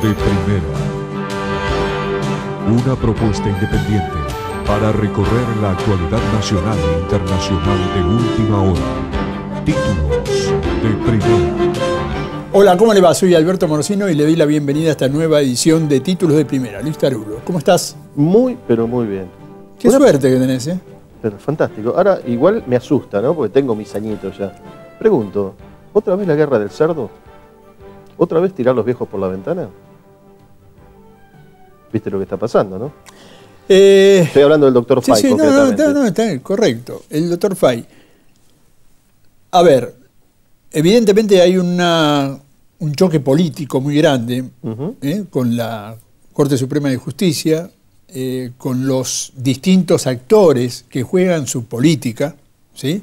de Primera. Una propuesta independiente para recorrer la actualidad nacional e internacional de última hora. Títulos de Primera. Hola, ¿cómo le va? Soy Alberto Morosino y le doy la bienvenida a esta nueva edición de Títulos de Primera. Luis Tarulo, ¿cómo estás? Muy, pero muy bien. Qué suerte que tenés, ¿eh? Pero fantástico. Ahora, igual me asusta, ¿no? Porque tengo mis añitos ya. Pregunto, ¿otra vez la guerra del cerdo? ¿Otra vez tirar los viejos por la ventana? ¿Viste lo que está pasando, no? Estoy hablando del doctor Fay, sí, concretamente. No, está correcto. El doctor Fay. A ver, evidentemente hay un choque político muy grande con la Corte Suprema de Justicia, con los distintos actores que juegan su política, ¿sí?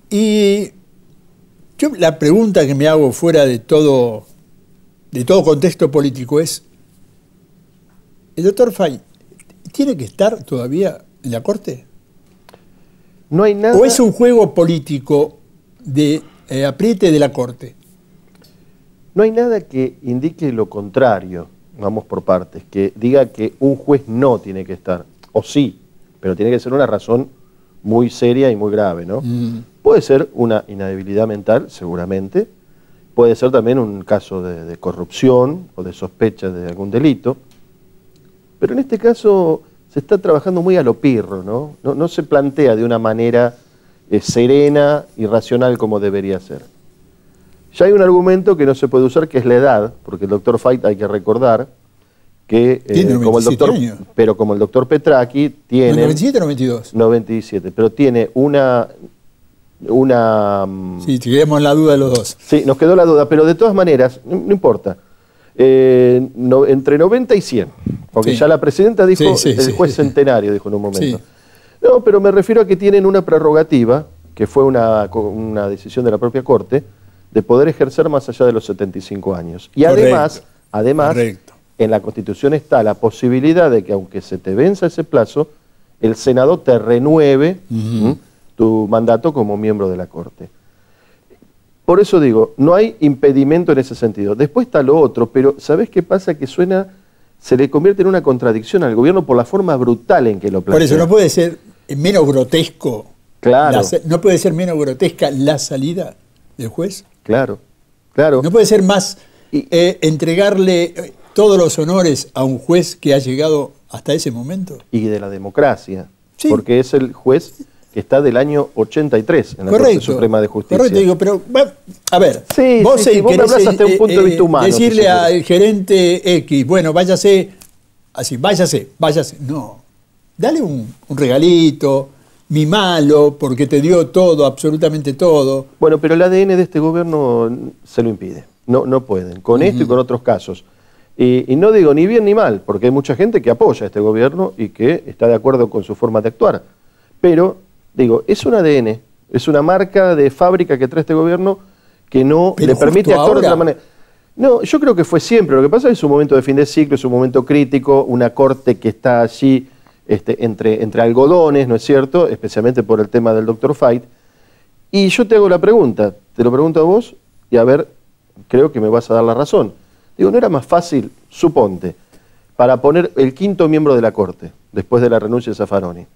Y yo la pregunta que me hago fuera de todo contexto político es, ¿el doctor Fay tiene que estar todavía en la Corte? No hay nada... ¿O es un juego político de apriete de la Corte? No hay nada que indique lo contrario, vamos por partes, que diga que un juez no tiene que estar, o sí, pero tiene que ser una razón muy seria y muy grave, ¿no? Puede ser una inhabilidad mental, seguramente, puede ser también un caso de corrupción o de sospecha de algún delito, pero en este caso se está trabajando muy a lo pirro, ¿no? No se plantea de una manera serena y racional como debería ser. Ya hay un argumento que no se puede usar, que es la edad, porque el doctor Fay, hay que recordar que como el doctor, años. pero como el doctor Petracchi tiene... ¿97 o 92? 97, pero tiene una... Sí, tenemos la duda de los dos. Sí, nos quedó la duda, pero de todas maneras, no importa. Entre 90 y 100, porque sí. Ya la presidenta dijo, el juez centenario dijo en un momento. Sí. No, pero me refiero a que tienen una prerrogativa, que fue una decisión de la propia Corte, de poder ejercer más allá de los 75 años. Y además, Correcto. En la Constitución está la posibilidad de que, aunque se te venza ese plazo, el Senado te renueve tu mandato como miembro de la Corte. Por eso digo, no hay impedimento en ese sentido. Después está lo otro, pero ¿sabés qué pasa? Que se le convierte en una contradicción al gobierno por la forma brutal en que lo plantea. Por eso no puede ser menos grotesco. Claro. No puede ser menos grotesca la salida del juez. Claro, claro. No puede ser más entregarle todos los honores a un juez que ha llegado hasta ese momento. Y de la democracia, sí. Porque es el juez que está del año 83 en la Corte Suprema de Justicia. Correcto, digo, pero a ver, vos me hablas hasta un punto de vista humano. Decirle si al gerente X, bueno, váyase, así, váyase. No, dale un regalito, mimalo, porque te dio todo, absolutamente todo. Bueno, pero el ADN de este gobierno se lo impide. No pueden, con esto y con otros casos. Y no digo ni bien ni mal, porque hay mucha gente que apoya a este gobierno y que está de acuerdo con su forma de actuar. Pero, digo, es un ADN, es una marca de fábrica que trae este gobierno que no le permite actuar de otra manera. No, yo creo que fue siempre. Lo que pasa es un momento de fin de ciclo, es un momento crítico, una corte que está allí entre algodones, ¿no es cierto? Especialmente por el tema del doctor Fay. Y yo te hago la pregunta, te lo pregunto a vos, y a ver, creo que me vas a dar la razón. Digo, ¿no era más fácil, suponte, para poner el quinto miembro de la Corte, después de la renuncia de Zaffaroni,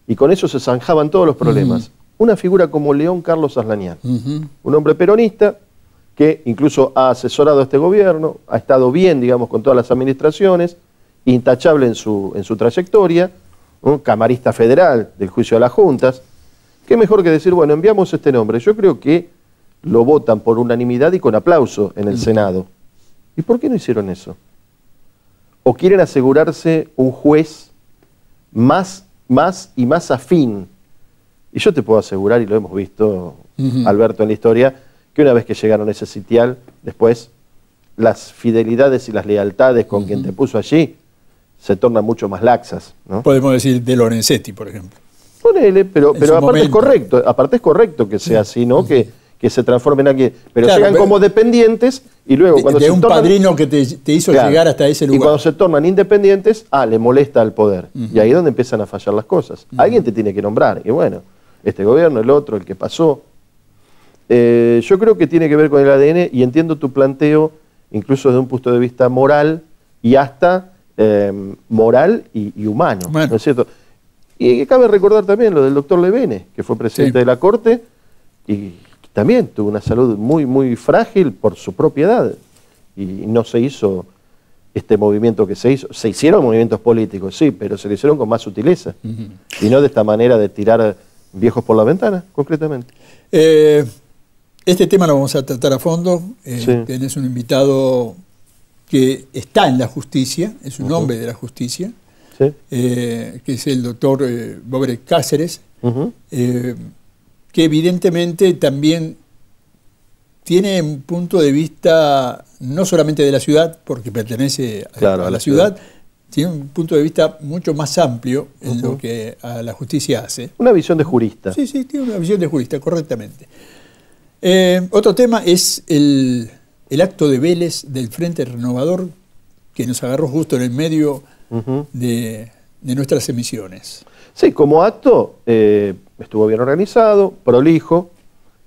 y con eso se zanjaban todos los problemas, una figura como León Carlos Aslanian, un hombre peronista que incluso ha asesorado a este gobierno, ha estado bien, digamos, con todas las administraciones, intachable en su trayectoria, un camarista federal del juicio a las juntas? ¿Qué mejor que decir, bueno, enviamos este nombre? Yo creo que lo votan por unanimidad y con aplauso en el Senado. ¿Y por qué no hicieron eso? ¿O quieren asegurarse un juez más afín? Y yo te puedo asegurar, y lo hemos visto, Alberto, en la historia, que una vez que llegaron a ese sitial, después las fidelidades y las lealtades con quien te puso allí se tornan mucho más laxas, ¿no? Podemos decir de Lorenzetti, por ejemplo. Ponele, pero aparte es correcto que sea así, ¿no? Que se transformen aquí, pero claro, llegan como dependientes y luego cuando de un padrino que te hizo llegar hasta ese lugar. Y cuando se tornan independientes, le molesta al poder. Y ahí es donde empiezan a fallar las cosas. Alguien te tiene que nombrar. Y bueno, este gobierno, el otro, el que pasó. Yo creo que tiene que ver con el ADN y entiendo tu planteo incluso desde un punto de vista moral y hasta moral y humano, Bueno. ¿no es cierto? Y cabe recordar también lo del doctor Levene, que fue presidente Sí. de la Corte y también tuvo una salud muy, muy frágil por su propia edad. Y no se hizo este movimiento que se hizo. Se hicieron movimientos políticos, sí, pero se lo hicieron con más sutileza. Y no de esta manera de tirar viejos por la ventana, concretamente. Este tema lo vamos a tratar a fondo. Sí. Tenés un invitado que está en la justicia, es un hombre de la justicia, ¿Sí? que es el doctor Bobre Cáceres, Ujú. que evidentemente también tiene un punto de vista no solamente de la ciudad, porque pertenece Claro, a la ciudad, tiene un punto de vista mucho más amplio en lo que a la justicia hace. Una visión de jurista. Sí, sí, tiene una visión de jurista, correctamente. Otro tema es el acto de Vélez del Frente Renovador, que nos agarró justo en el medio Ujú. de nuestras emisiones. Sí, como acto estuvo bien organizado, prolijo,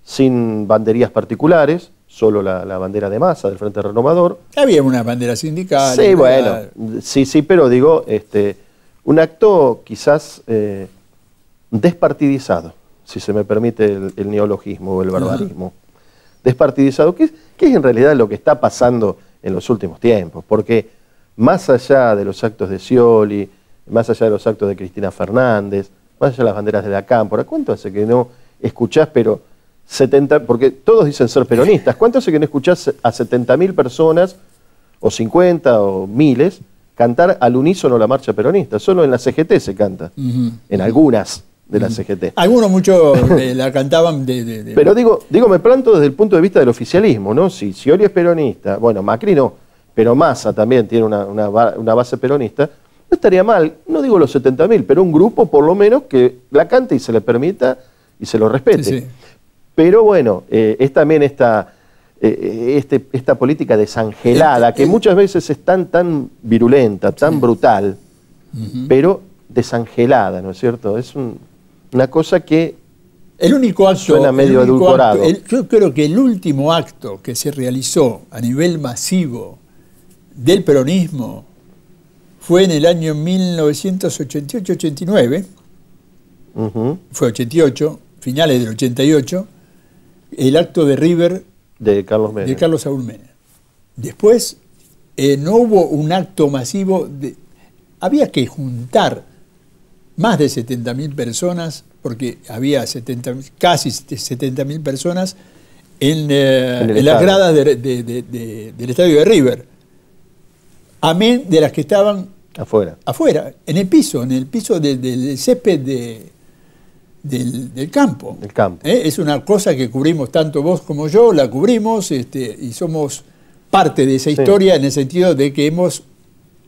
sin banderías particulares, solo la bandera de masa del Frente Renovador. Había una bandera sindical. Sí, bueno, sí, pero digo, un acto quizás despartidizado, si se me permite el neologismo o el barbarismo. Despartidizado, que es en realidad lo que está pasando en los últimos tiempos, porque más allá de los actos de Scioli, más allá de los actos de Cristina Fernández, más allá de las banderas de la Cámpora, ¿cuánto hace que no escuchás, pero 70, porque todos dicen ser peronistas, ¿cuánto hace que no escuchás a 70.000 personas, o 50, o miles, cantar al unísono la marcha peronista? Solo en la CGT se canta, en algunas de la CGT. Algunos muchos la cantaban de... Pero digo, me planto desde el punto de vista del oficialismo, ¿no? Si Scioli es peronista, bueno, Macri no, pero Massa también tiene una base peronista, no estaría mal, no digo los 70.000, pero un grupo por lo menos que la cante y se le permita y se lo respete. Sí, sí. Pero bueno, es también esta política desangelada, que muchas veces es tan virulenta, tan brutal, pero desangelada, ¿no es cierto? Es una cosa que El único acto... suena medio el único edulcorado. yo creo que el último acto que se realizó a nivel masivo del peronismo fue en el año 1988-89, Ujú, fue 88, finales del 88, el acto de River de Carlos Menem. de Carlos Saúl Menem. Después no hubo un acto masivo, había que juntar más de 70.000 personas, porque había casi 70.000 personas en las estadio. gradas del estadio de River, amén de las que estaban Afuera. afuera, en el piso del césped del campo. Del campo. Es una cosa que cubrimos tanto vos como yo, la cubrimos y somos parte de esa historia en el sentido de que hemos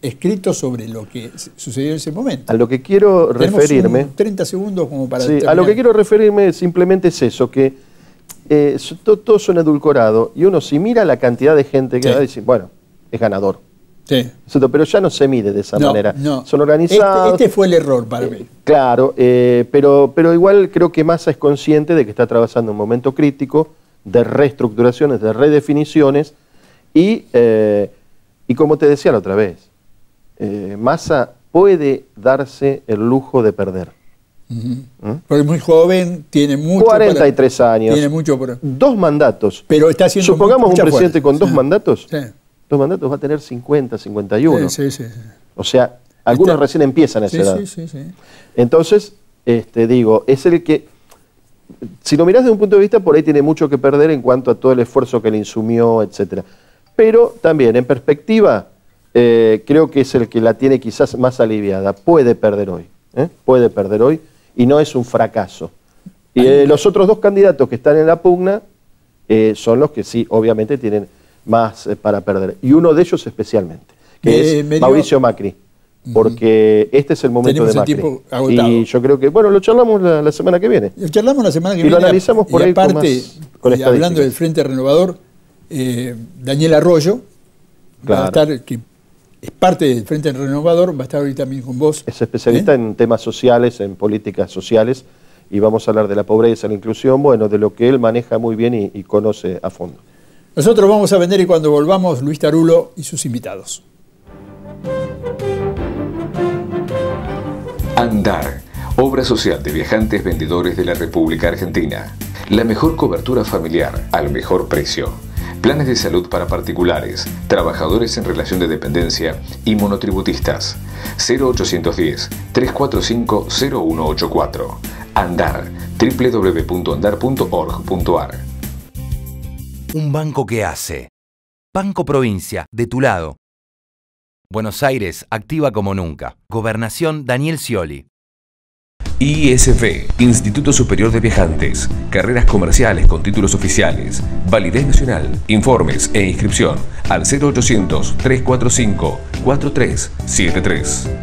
escrito sobre lo que sucedió en ese momento. A lo que quiero Tenemos referirme... 30 segundos como para Sí, a lo terminar. que quiero referirme simplemente es eso, que todo suena edulcorado y uno si mira la cantidad de gente que Sí. va a decir, bueno, es ganador. Sí. Pero ya no se mide de esa No, manera. no. Son organizados. Este fue el error para mí. Claro, pero igual creo que Massa es consciente de que está atravesando un momento crítico de reestructuraciones, de redefiniciones y como te decía la otra vez, Massa puede darse el lujo de perder. Porque es muy joven, tiene mucho 43 años. Tiene mucho por... 2 mandatos. Pero está haciendo Supongamos un mucha presidente fuerza. con 2 Sí. mandatos. Sí. 2 mandatos va a tener 50, 51. Sí. O sea, algunos Está- recién empiezan a esa edad. Sí. Entonces, digo, es el que, si lo mirás desde un punto de vista, por ahí tiene mucho que perder en cuanto a todo el esfuerzo que le insumió, etcétera. Pero también, en perspectiva, creo que es el que la tiene quizás más aliviada. Puede perder hoy. Puede perder hoy y no es un fracaso. Y los otros 2 candidatos que están en la pugna son los que sí, obviamente, tienen más para perder. Y uno de ellos especialmente, que es Mauricio Macri. Porque este es el momento Tenemos de Macri. el tiempo agotado. Y yo creo que, bueno, lo charlamos la semana que viene. Lo charlamos la semana que Y viene. lo analizamos por y ahí con aparte, más- con y hablando estadísticas. del Frente Renovador, Daniel Arroyo, va a Claro. estar, que es parte del Frente Renovador, va a estar hoy también con vos. Es especialista en temas sociales, en políticas sociales, y vamos a hablar de la pobreza, la inclusión, bueno, de lo que él maneja muy bien y conoce a fondo. Nosotros vamos a vender y cuando volvamos, Luis Tarulo y sus invitados. Andar, obra social de viajantes vendedores de la República Argentina. La mejor cobertura familiar al mejor precio. Planes de salud para particulares, trabajadores en relación de dependencia y monotributistas. 0810-345-0184. Andar, www.andar.org.ar. Un banco que hace. Banco Provincia, de tu lado. Buenos Aires, activa como nunca. Gobernación Daniel Scioli. ISV, Instituto Superior de Viajantes. Carreras comerciales con títulos oficiales. Validez nacional. Informes e inscripción al 0800-345-4373.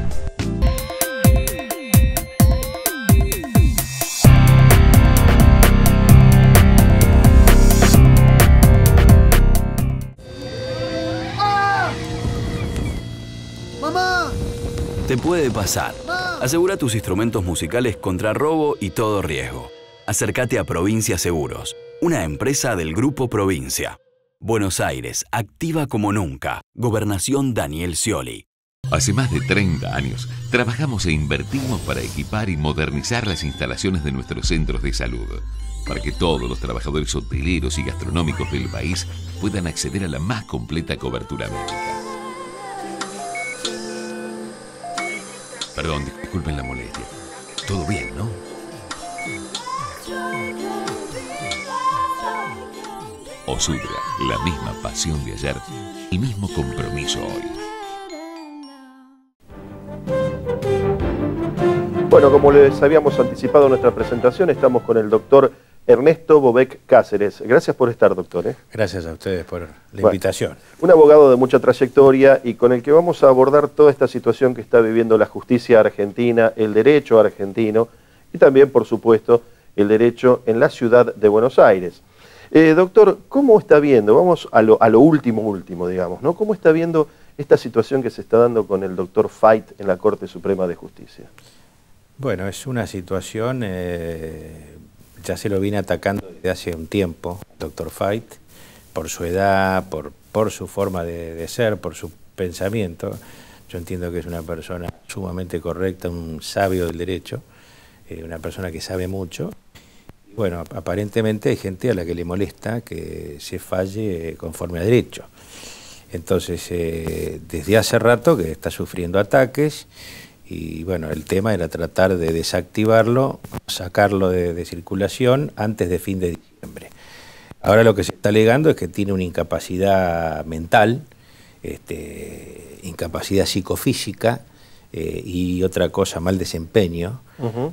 Te puede pasar. Asegura tus instrumentos musicales contra robo y todo riesgo. Acércate a Provincia Seguros, una empresa del Grupo Provincia. Buenos Aires, activa como nunca. Gobernación Daniel Scioli. Hace más de 30 años trabajamos e invertimos para equipar y modernizar las instalaciones de nuestros centros de salud, para que todos los trabajadores hoteleros y gastronómicos del país puedan acceder a la más completa cobertura médica. Perdón, disculpen la molestia. Todo bien, ¿no? Osudra, la misma pasión de ayer, el mismo compromiso hoy. Bueno, como les habíamos anticipado en nuestra presentación, estamos con el doctor Ernesto Bobeck Cáceres. Gracias por estar, doctor. Gracias a ustedes por la invitación. Un abogado de mucha trayectoria y con el que vamos a abordar toda esta situación que está viviendo la justicia argentina, el derecho argentino y también, por supuesto, el derecho en la ciudad de Buenos Aires. Doctor, ¿cómo está viendo? Vamos a lo último, digamos, ¿no? ¿Cómo está viendo esta situación que se está dando con el doctor Fait en la Corte Suprema de Justicia? Bueno, es una situación... ya se lo viene atacando desde hace un tiempo, doctor Fait, por su edad, por su forma de ser, por su pensamiento. Yo entiendo que es una persona sumamente correcta, un sabio del derecho, una persona que sabe mucho. Y bueno, aparentemente hay gente a la que le molesta que se falle conforme a derecho. Entonces, desde hace rato que está sufriendo ataques. Y bueno, el tema era tratar de desactivarlo, sacarlo de circulación antes de fin de diciembre. Ahora lo que se está alegando es que tiene una incapacidad mental, incapacidad psicofísica y otra cosa, mal desempeño,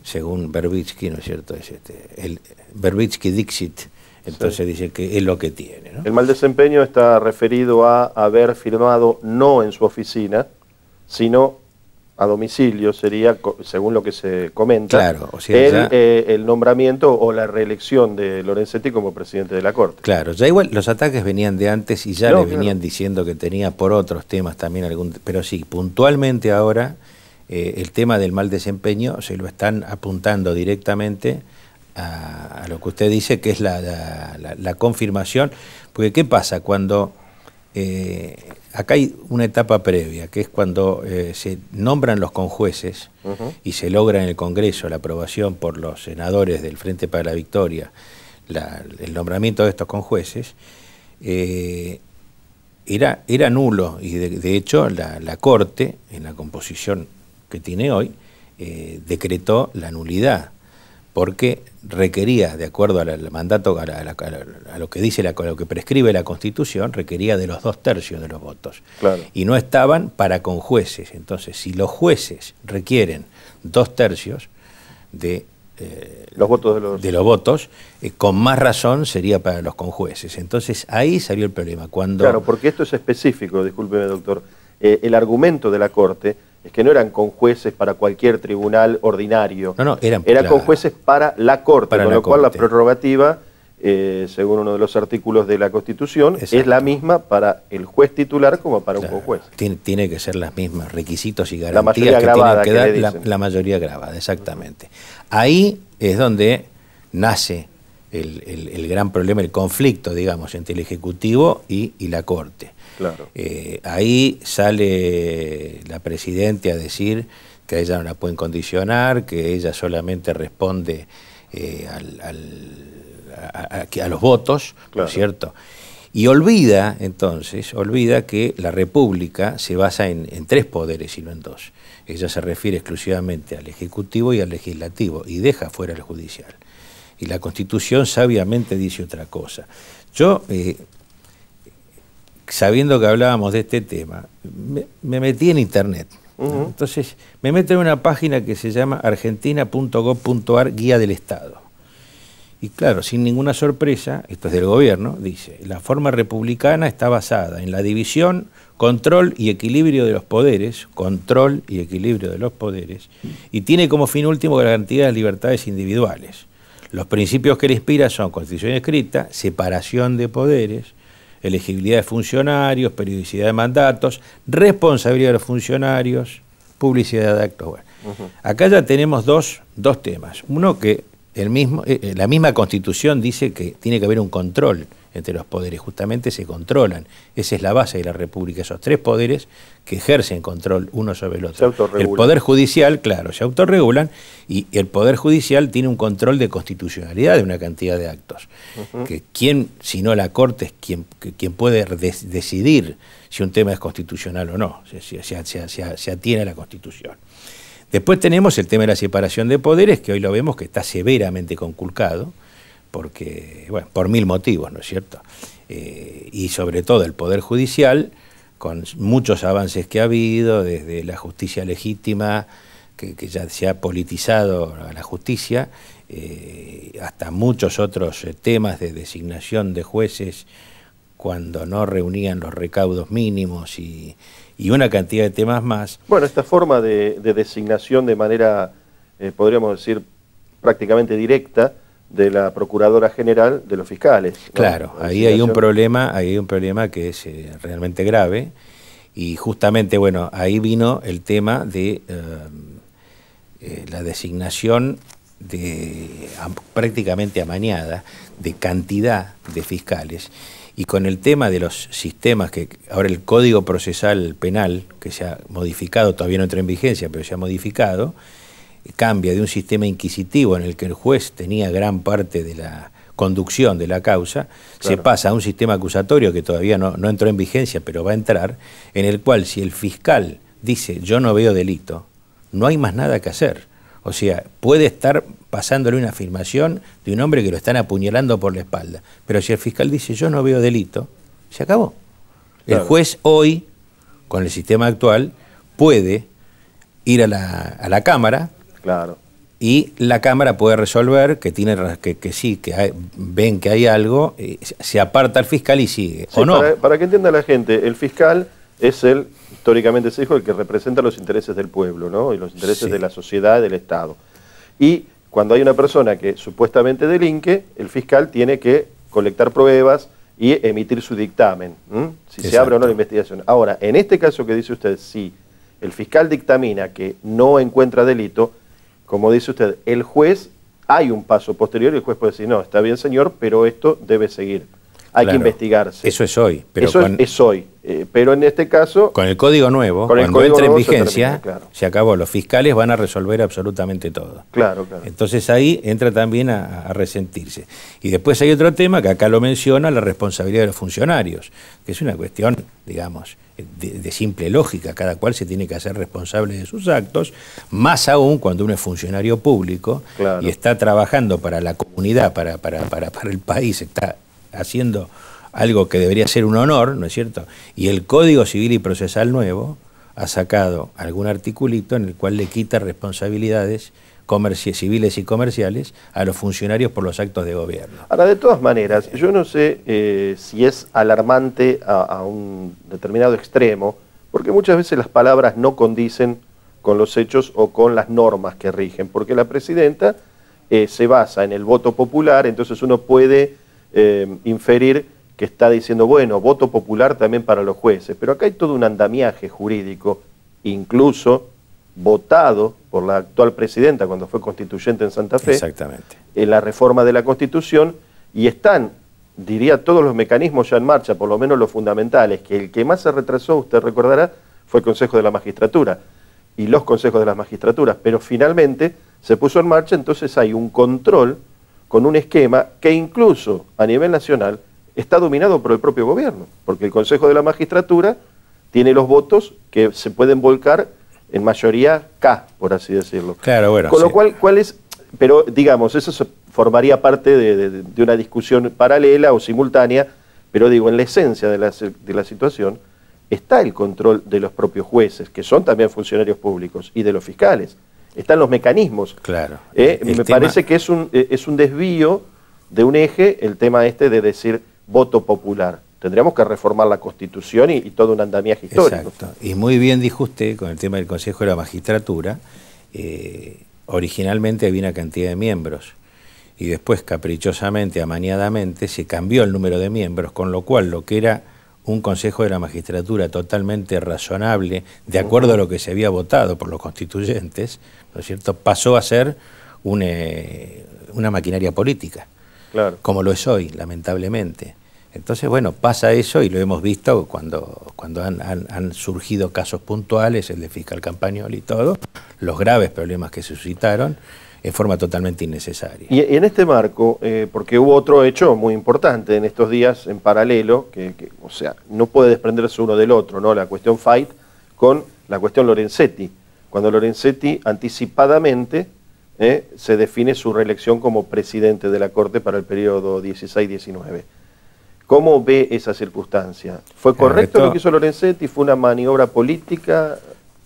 según Verbitsky, ¿no es cierto? Es el Verbitsky Dixit, entonces sí. Dice que es lo que tiene, ¿no? El mal desempeño está referido a haber firmado no en su oficina, sino a domicilio, sería, según lo que se comenta, claro, o sea, el nombramiento o la reelección de Lorenzetti como presidente de la Corte. Claro, ya igual los ataques venían de antes y ya le venían diciendo que tenía por otros temas también pero sí, puntualmente ahora el tema del mal desempeño se lo están apuntando directamente a lo que usted dice, que es la confirmación, porque ¿qué pasa cuando... acá hay una etapa previa, que es cuando se nombran los conjueces y se logra en el Congreso la aprobación por los senadores del Frente para la Victoria, el nombramiento de estos conjueces, era nulo y de hecho la Corte, en la composición que tiene hoy, decretó la nulidad, porque requería, de acuerdo al mandato, a lo que dice, a lo que prescribe la Constitución, requería de los 2/3 de los votos. Claro. Y no estaban para conjueces. Entonces, si los jueces requieren 2/3 de los votos, con más razón sería para los conjueces. Entonces, ahí salió el problema. Claro, porque esto es específico, discúlpeme, doctor. El argumento de la Corte es que no eran conjueces para cualquier tribunal ordinario. No, eran conjueces para la Corte, con lo cual la prerrogativa, según uno de los artículos de la Constitución, exacto, es la misma para el juez titular como para un conjuez. Tiene que ser las mismas requisitos y garantías que tienen que dar la mayoría grabada, exactamente. Ahí es donde nace el gran problema, el conflicto, digamos, entre el Ejecutivo y la Corte. Claro. Ahí sale la Presidenta a decir que a ella no la pueden condicionar, que ella solamente responde a los votos, claro, ¿no es cierto? Y olvida que la República se basa en 3 poderes y no en 2. Ella se refiere exclusivamente al Ejecutivo y al Legislativo y deja fuera el Judicial. Y la Constitución sabiamente dice otra cosa. Yo, sabiendo que hablábamos de este tema, me metí en Internet. ¿No? Entonces, me meto en una página que se llama argentina.gov.ar, Guía del Estado. Y claro, sin ninguna sorpresa, esto es del gobierno, dice, la forma republicana está basada en la división, control y equilibrio de los poderes, y tiene como fin último la garantía de las libertades individuales. Los principios que le inspiran son Constitución escrita, separación de poderes, elegibilidad de funcionarios, periodicidad de mandatos, responsabilidad de los funcionarios, publicidad de actos. Bueno, acá ya tenemos dos temas. Uno que la misma Constitución dice que tiene que haber un control entre los poderes, justamente se controlan. Esa es la base de la República, esos 3 poderes que ejercen control uno sobre el otro. Se autorregulan. El Poder Judicial, claro, se autorregulan, y el Poder Judicial tiene un control de constitucionalidad de una cantidad de actos. Que quién, si no la Corte, es quien puede decidir si un tema es constitucional o no, se atiene a la Constitución. Después tenemos el tema de la separación de poderes, que hoy lo vemos que está severamente conculcado, porque, bueno, por 1000 motivos, ¿no es cierto? Y sobre todo el Poder Judicial, con muchos avances que ha habido, desde la justicia legítima, que ya se ha politizado a la justicia, hasta muchos otros temas de designación de jueces cuando no reunían los recaudos mínimos y una cantidad de temas más. Bueno, esta forma de designación de manera, podríamos decir, prácticamente directa, de la Procuradora General de los fiscales, ¿no? Claro, ahí hay un problema que es realmente grave, y justamente, bueno, ahí vino el tema de la designación prácticamente amañada de cantidad de fiscales. Y con el tema de los sistemas, que ahora el Código Procesal Penal, que se ha modificado, todavía no entró en vigencia, pero se ha modificado, cambia de un sistema inquisitivo en el que el juez tenía gran parte de la conducción de la causa, claro, se pasa a un sistema acusatorio que todavía no entró en vigencia, pero va a entrar, en el cual si el fiscal dice yo no veo delito, no hay más nada que hacer. O sea, puede estar pasándole una afirmación de un hombre que lo están apuñalando por la espalda, pero si el fiscal dice yo no veo delito, se acabó. Claro. El juez hoy, con el sistema actual, puede ir a la Cámara, claro, y la Cámara puede resolver que ven que hay algo, se aparta el fiscal y sigue, sí, ¿o no? Para que entienda la gente, el fiscal es históricamente se dijo, el que representa los intereses del pueblo, ¿no? Y los intereses de la sociedad, del Estado. Y cuando hay una persona que supuestamente delinque, el fiscal tiene que colectar pruebas y emitir su dictamen, si se abre o no la investigación. Ahora, en este caso que dice usted, si el fiscal dictamina que no encuentra delito, como dice usted, el juez, hay un paso posterior y el juez puede decir, no, está bien señor, pero esto debe seguir. Hay que investigarse. Eso es hoy. Pero eso es hoy. Pero en este caso... Con el Código Nuevo, cuando entre en vigencia, se acabó. Los fiscales van a resolver absolutamente todo. Claro, claro. Entonces ahí entra también a resentirse. Y después hay otro tema, que acá lo menciona, la responsabilidad de los funcionarios, que es una cuestión, digamos, de simple lógica. Cada cual se tiene que hacer responsable de sus actos, más aún cuando uno es funcionario público, claro, y está trabajando para la comunidad, para el país, está haciendo algo que debería ser un honor, ¿no es cierto? Y el Código Civil y Procesal Nuevo ha sacado algún articulito en el cual le quita responsabilidades civiles y comerciales a los funcionarios por los actos de gobierno. Ahora, de todas maneras, yo no sé si es alarmante a un determinado extremo, porque muchas veces las palabras no condicen con los hechos o con las normas que rigen, porque la presidenta se basa en el voto popular, entonces uno puede inferir que está diciendo, bueno, voto popular también para los jueces, pero acá hay todo un andamiaje jurídico, incluso votado por la actual presidenta cuando fue constituyente en Santa Fe, exactamente, en la reforma de la Constitución, y están, diría, todos los mecanismos ya en marcha, por lo menos los fundamentales, que el que más se retrasó, usted recordará, fue el Consejo de la Magistratura y los consejos de las magistraturas, pero finalmente se puso en marcha, entonces hay un control con un esquema que incluso a nivel nacional está dominado por el propio gobierno, porque el Consejo de la Magistratura tiene los votos que se pueden volcar en mayoría K, por así decirlo. Claro, bueno. Con lo cual, ¿cuál es? Pero digamos, eso formaría parte de una discusión paralela o simultánea, pero digo, en la esencia de la situación está el control de los propios jueces, que son también funcionarios públicos, y de los fiscales. Están los mecanismos. Claro. Me parece que es un desvío de un eje el tema este de decir voto popular. Tendríamos que reformar la Constitución y todo un andamiaje histórico. Exacto. Y muy bien dijo usted con el tema del Consejo de la Magistratura. Originalmente había una cantidad de miembros y después caprichosamente, amañadamente, se cambió el número de miembros, con lo cual lo que era un Consejo de la Magistratura totalmente razonable, de acuerdo a lo que se había votado por los constituyentes, ¿no es cierto?, pasó a ser una maquinaria política, claro, como lo es hoy, lamentablemente. Entonces, bueno, pasa eso y lo hemos visto cuando han surgido casos puntuales, el de fiscal Campagnoli y todo, los graves problemas que se suscitaron en forma totalmente innecesaria. Y en este marco, porque hubo otro hecho muy importante en estos días en paralelo, o sea, no puede desprenderse uno del otro, ¿no? La cuestión Fayt con la cuestión Lorenzetti, cuando Lorenzetti anticipadamente se define su reelección como presidente de la Corte para el periodo 16-19. ¿Cómo ve esa circunstancia? ¿Fue correcto lo que hizo Lorenzetti? ¿Fue una maniobra política?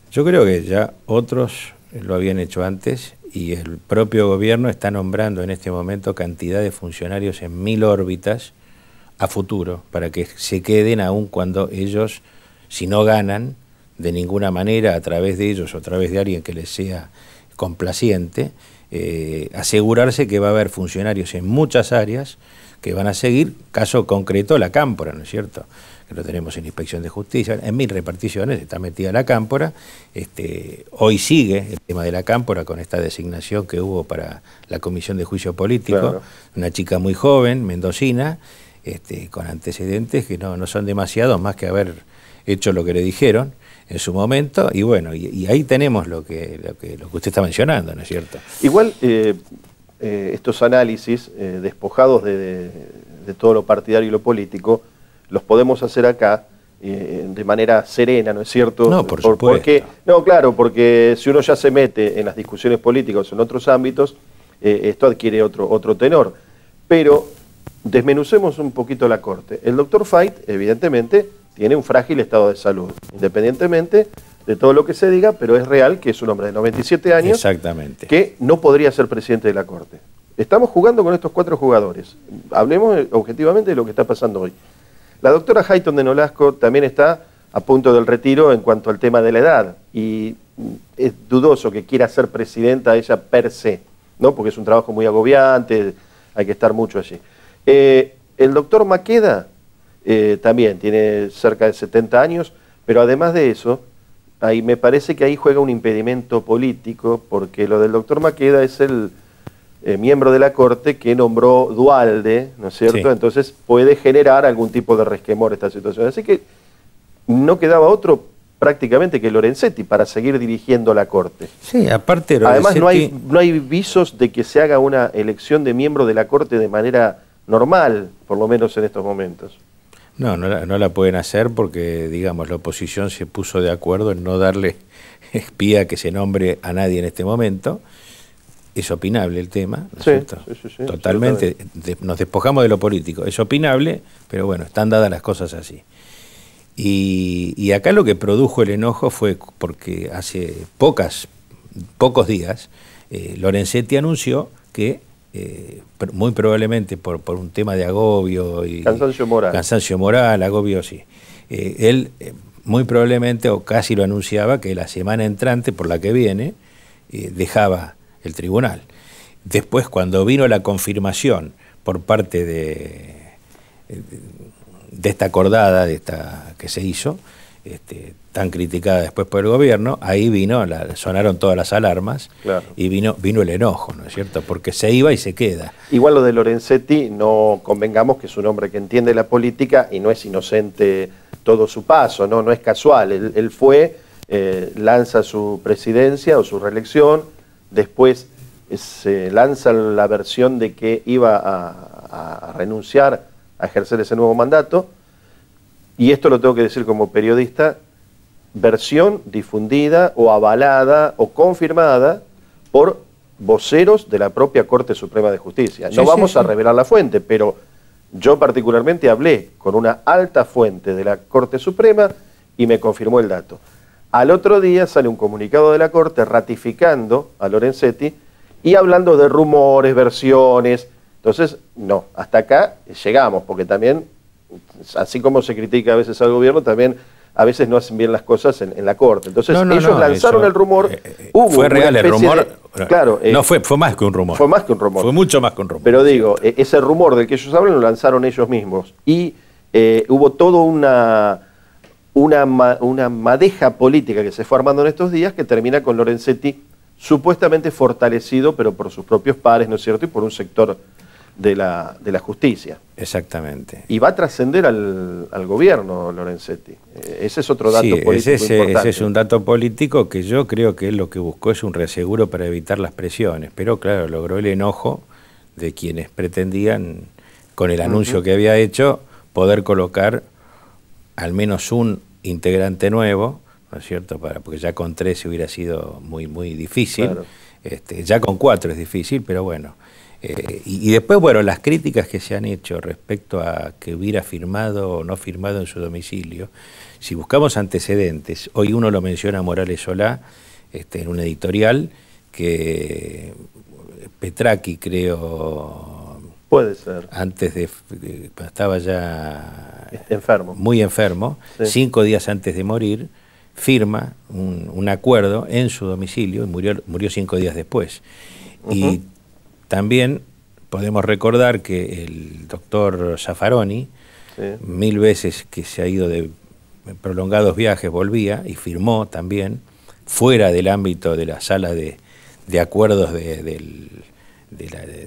Yo creo que ya otros lo habían hecho antes y el propio gobierno está nombrando en este momento cantidad de funcionarios en 1000 órbitas a futuro, para que se queden aun cuando ellos, si no ganan de ninguna manera a través de ellos o a través de alguien que les sea complaciente, asegurarse que va a haber funcionarios en muchas áreas que van a seguir, caso concreto la Cámpora, ¿no es cierto?, que lo tenemos en Inspección de Justicia, en 1000 reparticiones está metida la Cámpora. Hoy sigue el tema de la Cámpora con esta designación que hubo para la Comisión de Juicio Político, claro, una chica muy joven, mendocina, con antecedentes que no son demasiados, más que haber hecho lo que le dijeron en su momento, y bueno, y ahí tenemos lo que usted está mencionando, ¿no es cierto? Igual estos análisis, despojados de todo lo partidario y lo político, los podemos hacer acá de manera serena, ¿no es cierto? No, por supuesto. Porque si uno ya se mete en las discusiones políticas o en otros ámbitos, esto adquiere otro tenor. Pero desmenucemos un poquito la Corte. El doctor Fayt, evidentemente, tiene un frágil estado de salud, independientemente de todo lo que se diga, pero es real que es un hombre de 97 años. Exactamente. Que no podría ser presidente de la Corte. Estamos jugando con estos 4 jugadores. Hablemos objetivamente de lo que está pasando hoy. La doctora Hayton de Nolasco también está a punto del retiro en cuanto al tema de la edad, y es dudoso que quiera ser presidenta ella per se, ¿no? Porque es un trabajo muy agobiante, hay que estar mucho allí. El doctor Maqueda también tiene cerca de 70 años, pero además de eso, me parece que ahí juega un impedimento político, porque lo del doctor Maqueda es el miembro de la Corte que nombró Duhalde, ¿no es cierto? Sí. Entonces puede generar algún tipo de resquemor esta situación. Así que no quedaba otro prácticamente que Lorenzetti para seguir dirigiendo la Corte. Sí, aparte Lorenzetti... Además no hay visos de que se haga una elección de miembro de la Corte de manera normal, por lo menos en estos momentos. No la pueden hacer porque, digamos, la oposición se puso de acuerdo en no darle espía que se nombre a nadie en este momento. Es opinable el tema, ¿no es cierto? Sí, totalmente. Nos despojamos de lo político. Es opinable, pero bueno, están dadas las cosas así. Y acá lo que produjo el enojo fue porque hace pocos días Lorenzetti anunció que muy probablemente por un tema de agobio y cansancio moral, agobio, sí. Él muy probablemente, o casi lo anunciaba, que la semana entrante, por la que viene, dejaba el tribunal. Después, cuando vino la confirmación por parte de esta acordada, que se hizo, tan criticada después por el gobierno, ahí sonaron todas las alarmas, claro. Y vino el enojo, ¿no es cierto? Porque se iba y se queda. Igual lo de Lorenzetti, no convengamos que es un hombre que entiende la política y no es inocente todo su paso, no es casual. Él fue, lanza su presidencia o su reelección, después se lanza la versión de que iba a renunciar a ejercer ese nuevo mandato, y esto lo tengo que decir como periodista, versión difundida o avalada o confirmada por voceros de la propia Corte Suprema de Justicia. No vamos a revelar la fuente, pero yo particularmente hablé con una alta fuente de la Corte Suprema y me confirmó el dato. Al otro día sale un comunicado de la Corte ratificando a Lorenzetti y hablando de rumores, versiones. Entonces, no, hasta acá llegamos, porque también, así como se critica a veces al gobierno, también a veces no hacen bien las cosas en la Corte. Entonces ellos lanzaron el rumor. Fue real el rumor. Claro, no fue más que un rumor. Fue más que un rumor. Fue mucho más que un rumor. Pero digo, ese rumor del que ellos hablan lo lanzaron ellos mismos. Y hubo toda una madeja política que se fue armando en estos días que termina con Lorenzetti supuestamente fortalecido, pero por sus propios pares, ¿no es cierto? Y por un sector de la justicia. Exactamente. Y va a trascender al gobierno Lorenzetti. Ese es otro dato político importante. Ese es un dato político que yo creo que él lo que buscó es un reaseguro para evitar las presiones, pero claro, logró el enojo de quienes pretendían, con el anuncio que había hecho, poder colocar al menos un integrante nuevo, ¿no es cierto? Porque ya con 13 hubiera sido muy difícil. Claro. Ya con 4 es difícil, pero bueno. Y después, bueno, las críticas que se han hecho respecto a que hubiera firmado o no firmado en su domicilio, si buscamos antecedentes, hoy uno lo menciona Morales Solá, en un editorial, que Petraki, creo... Puede ser. Antes estaba ya... enfermo. Muy enfermo, sí. 5 días antes de morir, firma un acuerdo en su domicilio y murió 5 días después. Y también podemos recordar que el doctor Zaffaroni, 1000 veces que se ha ido de prolongados viajes, volvía y firmó también, fuera del ámbito de la sala de acuerdos de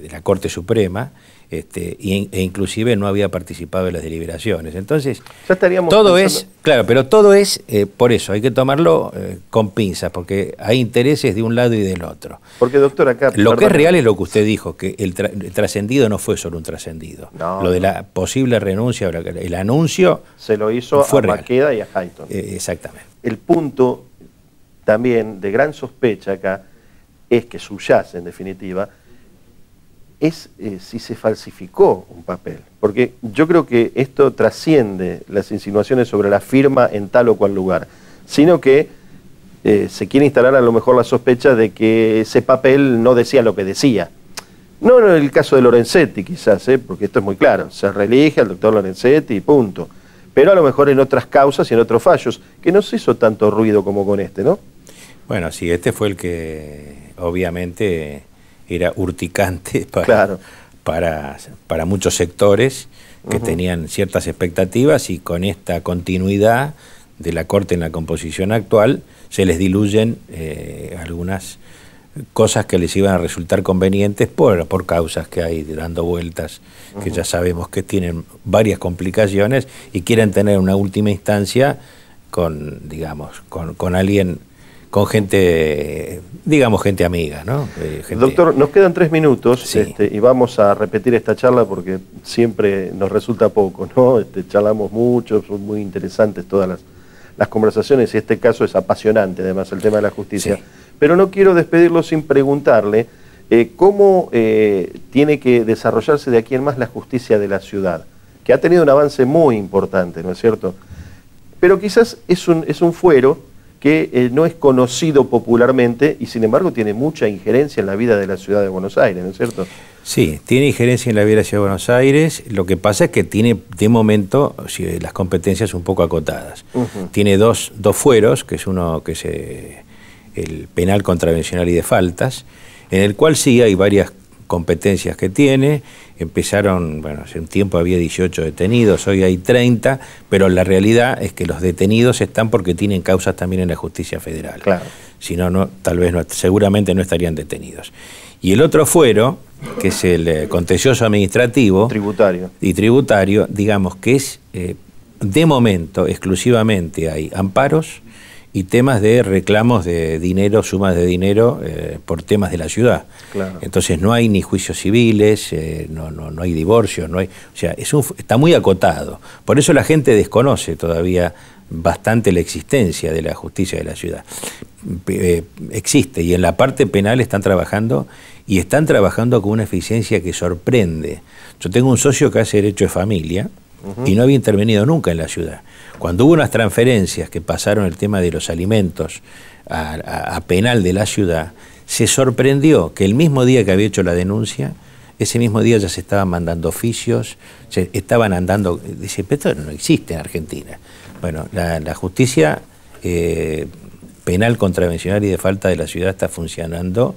la Corte Suprema, e inclusive no había participado en las deliberaciones. Entonces, ya estaríamos todo pensando... claro, pero todo es, por eso, hay que tomarlo con pinzas, porque hay intereses de un lado y del otro. Porque, doctor, acá... Lo que es real es lo que usted dijo, que el trascendido no fue solo un trascendido. Lo de la posible renuncia, el anuncio... Se lo hizo a Maqueda y a Hayton. Exactamente. El punto también de gran sospecha acá es que subyace, en definitiva, es si se falsificó un papel. Porque yo creo que esto trasciende las insinuaciones sobre la firma en tal o cual lugar, sino que se quiere instalar a lo mejor la sospecha de que ese papel no decía lo que decía. No en el caso de Lorenzetti, quizás, porque esto es muy claro, se reelige al doctor Lorenzetti y punto. Pero a lo mejor en otras causas y en otros fallos, que no se hizo tanto ruido como con este, ¿no? Bueno, sí, este fue el que obviamente... era urticante para muchos sectores que tenían ciertas expectativas, y con esta continuidad de la Corte en la composición actual se les diluyen algunas cosas que les iban a resultar convenientes por causas que hay dando vueltas, que ya sabemos que tienen varias complicaciones y quieren tener una última instancia con alguien, con gente, digamos, gente amiga, ¿no? Doctor, nos quedan 3 minutos, sí. Y vamos a repetir esta charla porque siempre nos resulta poco, ¿no? Charlamos mucho, son muy interesantes todas las conversaciones, y este caso es apasionante, además, el tema de la justicia. Sí. Pero no quiero despedirlo sin preguntarle cómo tiene que desarrollarse de aquí en más la justicia de la ciudad, que ha tenido un avance muy importante, ¿no es cierto? Pero quizás es un fuero que no es conocido popularmente y sin embargo tiene mucha injerencia en la vida de la ciudad de Buenos Aires, ¿no es cierto? Sí, tiene injerencia en la vida de la ciudad de Buenos Aires. Lo que pasa es que tiene de momento las competencias un poco acotadas. Tiene dos fueros, que es uno que es el penal contravencional y de faltas, en el cual sí hay varias competencias que tiene. Empezaron, bueno, hace un tiempo había 18 detenidos, hoy hay 30, pero la realidad es que los detenidos están porque tienen causas también en la justicia federal. Claro. Si no, tal vez no, seguramente no estarían detenidos. Y el otro fuero, que es el contencioso administrativo y tributario, digamos que es, de momento, exclusivamente hay amparos y temas de reclamos de dinero, sumas de dinero por temas de la ciudad. Claro. Entonces no hay ni juicios civiles, no hay divorcio, no hay, o sea, está muy acotado. Por eso la gente desconoce todavía bastante la existencia de la justicia de la ciudad. Existe, y en la parte penal están trabajando con una eficiencia que sorprende. Yo tengo un socio que hace derecho de familia y no había intervenido nunca en la ciudad. Cuando hubo unas transferencias que pasaron el tema de los alimentos a penal de la ciudad, se sorprendió que el mismo día que había hecho la denuncia, ese mismo día ya se estaban mandando oficios, se estaban andando, dice, pero esto no existe en Argentina. Bueno, la justicia penal contravencional y de falta de la ciudad está funcionando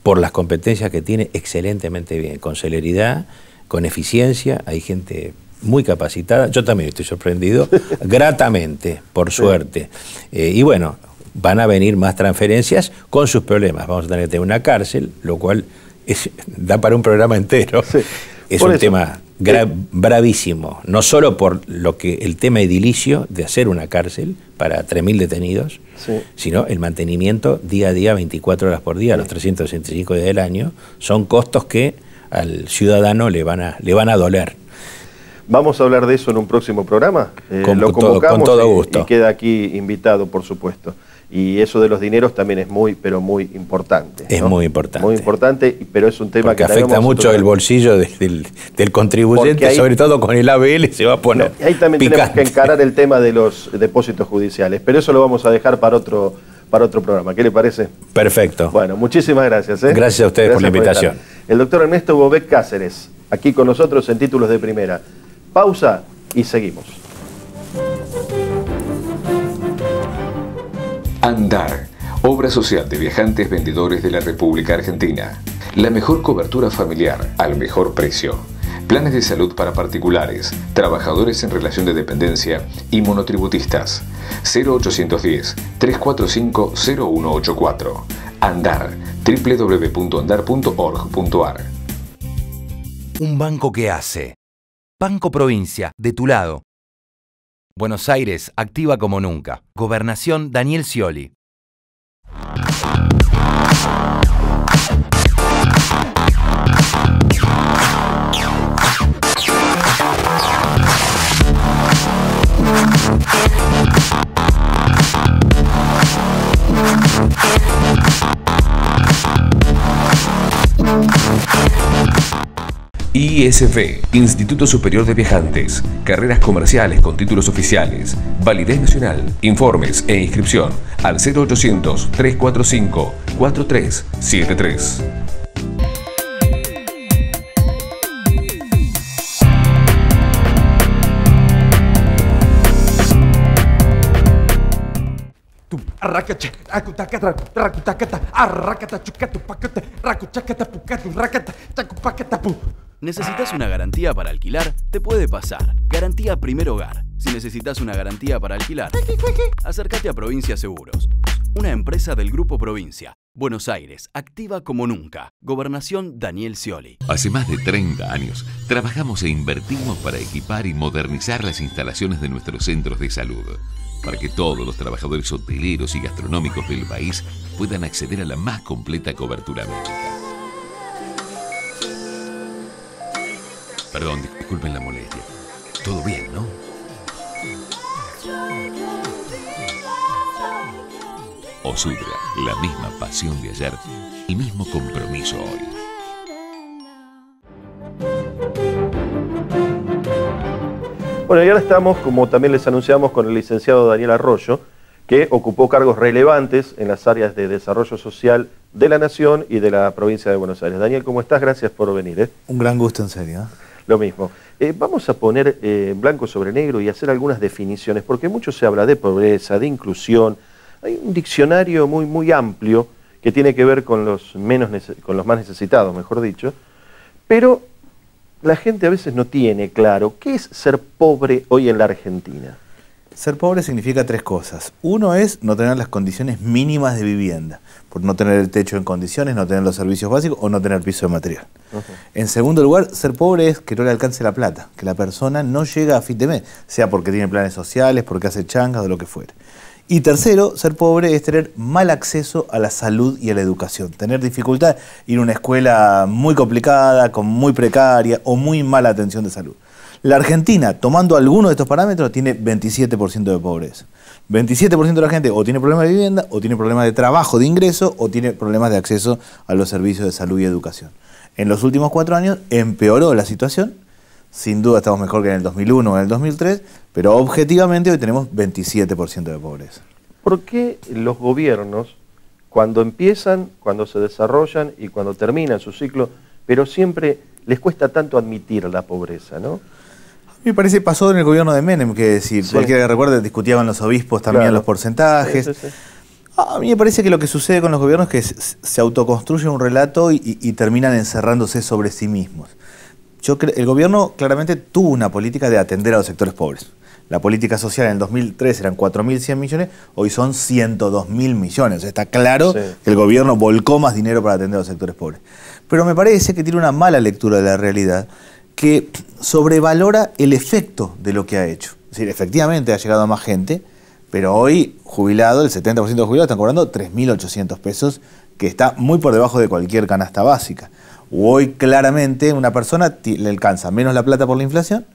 por las competencias que tiene excelentemente bien, con celeridad, con eficiencia, hay gente muy capacitada, yo también estoy sorprendido, gratamente, por suerte. Y bueno, van a venir más transferencias con sus problemas, vamos a tener que tener una cárcel, lo cual da para un programa entero. Sí. Es un tema bravísimo, no solo por el tema edilicio de hacer una cárcel para 3.000 detenidos, sino el mantenimiento día a día, 24 horas por día, los 365 días del año, son costos que al ciudadano le van a doler. Vamos a hablar de eso en un próximo programa. Lo convocamos con todo gusto. Y queda aquí invitado, por supuesto. Y eso de los dineros también es muy, pero muy importante. Es muy importante. Muy importante, pero es un tema porque afecta mucho el bolsillo del contribuyente, sobre todo con el ABL se va a poner ahí también picante. Tenemos que encarar el tema de los depósitos judiciales, pero eso lo vamos a dejar para otro programa. ¿Qué le parece? Perfecto. Bueno, muchísimas gracias. Gracias a ustedes por la invitación. El doctor Ernesto Bobet Cáceres, aquí con nosotros en Títulos de Primera. Pausa y seguimos. Andar, obra social de viajantes vendedores de la República Argentina. La mejor cobertura familiar al mejor precio. Planes de salud para particulares, trabajadores en relación de dependencia y monotributistas. 0810-345-0184. Andar, www.andar.org.ar. Un banco que hace. Banco Provincia, de tu lado. Buenos Aires, activa como nunca. Gobernación Daniel Scioli. ISV, Instituto Superior de Viajantes, carreras comerciales con títulos oficiales, validez nacional, informes e inscripción al 0800-345-4373. ¿Necesitas una garantía para alquilar? Te puede pasar. Garantía Primer Hogar. Si necesitas una garantía para alquilar, acércate a Provincia Seguros, una empresa del Grupo Provincia. Buenos Aires, activa como nunca. Gobernación Daniel Scioli. Hace más de 30 años trabajamos e invertimos para equipar y modernizar las instalaciones de nuestros centros de salud, para que todos los trabajadores hoteleros y gastronómicos del país puedan acceder a la más completa cobertura médica. Perdón, disculpen la molestia. Todo bien, ¿no? Osudra, la misma pasión de ayer, el mismo compromiso hoy. Bueno, y ahora estamos, como también les anunciamos, con el licenciado Daniel Arroyo, que ocupó cargos relevantes en las áreas de desarrollo social de la Nación y de la provincia de Buenos Aires. Daniel, ¿cómo estás? Gracias por venir. Un gran gusto, en serio. Lo mismo. Vamos a poner blanco sobre negro y hacer algunas definiciones, porque mucho se habla de pobreza, de inclusión. Hay un diccionario muy amplio que tiene que ver con los más necesitados, mejor dicho, pero la gente a veces no tiene claro qué es ser pobre hoy en la Argentina. Ser pobre significa tres cosas. Uno es no tener las condiciones mínimas de vivienda, por no tener el techo en condiciones, no tener los servicios básicos o no tener piso de material. En segundo lugar, ser pobre es que no le alcance la plata, que la persona no llega a fin de mes, sea porque tiene planes sociales, porque hace changas o lo que fuere. Y tercero, ser pobre es tener mal acceso a la salud y a la educación, tener dificultad, ir a una escuela muy complicada, con muy precaria o muy mala atención de salud. La Argentina, tomando alguno de estos parámetros, tiene 27% de pobreza. 27% de la gente o tiene problemas de vivienda, o tiene problemas de trabajo, de ingreso, o tiene problemas de acceso a los servicios de salud y educación. En los últimos 4 años empeoró la situación. Sin duda estamos mejor que en el 2001 o en el 2003, pero objetivamente hoy tenemos 27% de pobreza. ¿Por qué los gobiernos, cuando empiezan, cuando se desarrollan y cuando terminan su ciclo, pero siempre les cuesta tanto admitir la pobreza, ¿no? Me parece que pasó en el gobierno de Menem, que decir, sí. Cualquiera que recuerde, discutían los obispos también, claro, los porcentajes. Sí, sí, sí. A mí me parece que lo que sucede con los gobiernos es que se autoconstruye un relato y terminan encerrándose sobre sí mismos. El gobierno claramente tuvo una política de atender a los sectores pobres. La política social en el 2003 eran 4.100 millones, hoy son 102.000 millones. O sea, está claro, sí, que el gobierno volcó más dinero para atender a los sectores pobres. Pero me parece que tiene una mala lectura de la realidad, que sobrevalora el efecto de lo que ha hecho. Es decir, efectivamente ha llegado a más gente, pero hoy jubilado, el 70% de los jubilados están cobrando 3.800 pesos, que está muy por debajo de cualquier canasta básica. Hoy claramente una persona le alcanza menos la plata por la inflación,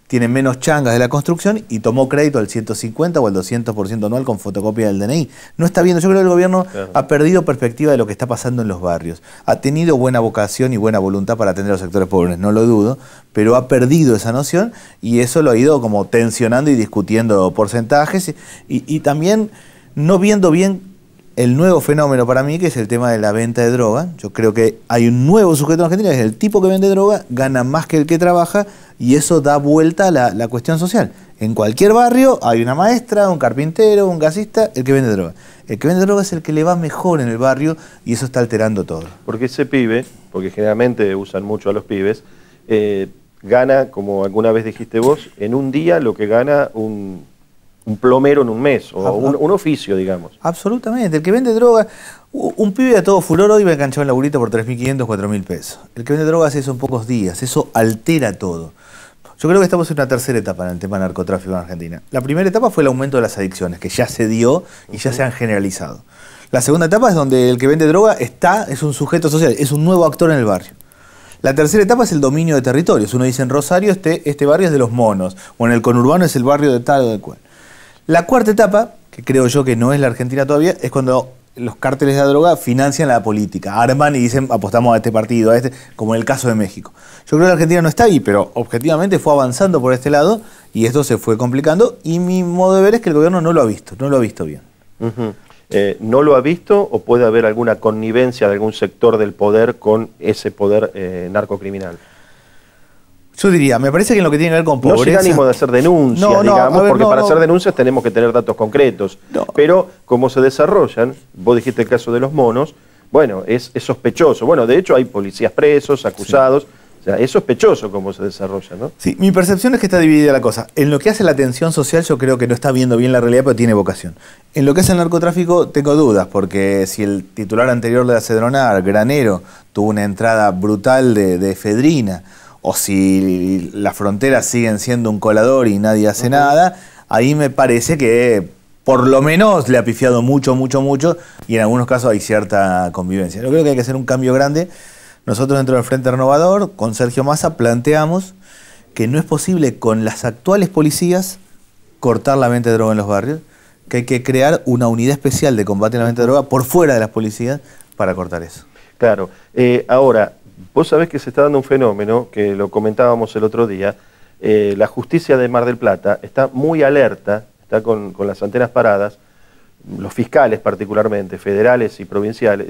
tiene menos changas de la construcción y tomó crédito al 150 o al 200% anual con fotocopia del DNI. No está viendo, yo creo que el gobierno ha perdido perspectiva de lo que está pasando en los barrios. Ha tenido buena vocación y buena voluntad para atender a los sectores pobres, no lo dudo, pero ha perdido esa noción y eso lo ha ido como tensionando y discutiendo porcentajes y también no viendo bien el nuevo fenómeno para mí, que es el tema de la venta de droga. Yo creo que hay un nuevo sujeto en Argentina, que es el tipo que vende droga, gana más que el que trabaja, y eso da vuelta a la cuestión social. En cualquier barrio hay una maestra, un carpintero, un gasista, el que vende droga. El que vende droga es el que le va mejor en el barrio, y eso está alterando todo. Porque ese pibe, porque generalmente usan mucho a los pibes, gana, como alguna vez dijiste vos, en un día lo que gana un plomero en un mes, o un oficio, digamos. Absolutamente. El que vende droga, un pibe a todo furor hoy va a enganchar un laburito por 3.500, 4.000 pesos. El que vende droga hace eso en pocos días, eso altera todo. Yo creo que estamos en una tercera etapa en el tema del narcotráfico en Argentina. La primera etapa fue el aumento de las adicciones, que ya se dio y ya se han generalizado. La segunda etapa es donde el que vende droga es un sujeto social, es un nuevo actor en el barrio. La tercera etapa es el dominio de territorios. Uno dice en Rosario, este barrio es de los monos, o en el conurbano es el barrio de tal o de cual. La cuarta etapa, que creo yo que no es la Argentina todavía, es cuando los cárteles de la droga financian la política, arman y dicen apostamos a este partido, a este, como en el caso de México. Yo creo que la Argentina no está ahí, pero objetivamente fue avanzando por este lado y esto se fue complicando y mi modo de ver es que el gobierno no lo ha visto bien. ¿No lo ha visto o puede haber alguna connivencia de algún sector del poder con ese poder narcocriminal? Yo diría, me parece que en lo que tiene que ver con pobreza... No sin ánimo de hacer denuncias, digamos, porque para hacer denuncias tenemos que tener datos concretos. Pero como se desarrollan, vos dijiste el caso de los monos, bueno, es sospechoso. Bueno, de hecho hay policías presos, acusados, o sea, es sospechoso cómo se desarrolla, ¿no? Sí, mi percepción es que está dividida la cosa. En lo que hace la atención social yo creo que no está viendo bien la realidad, pero tiene vocación. En lo que hace el narcotráfico tengo dudas, porque si el titular anterior de la Cedronar, Granero, tuvo una entrada brutal de efedrina, o si las fronteras siguen siendo un colador y nadie hace nada, ahí me parece que por lo menos le ha pifiado mucho, y en algunos casos hay cierta convivencia. Yo creo que hay que hacer un cambio grande. Nosotros dentro del Frente Renovador, con Sergio Massa, planteamos que no es posible con las actuales policías cortar la venta de droga en los barrios, que hay que crear una unidad especial de combate a la venta de droga por fuera de las policías para cortar eso. Claro. Ahora, vos sabés que se está dando un fenómeno, que lo comentábamos el otro día, la justicia de Mar del Plata está muy alerta, está con las antenas paradas, los fiscales particularmente, federales y provinciales,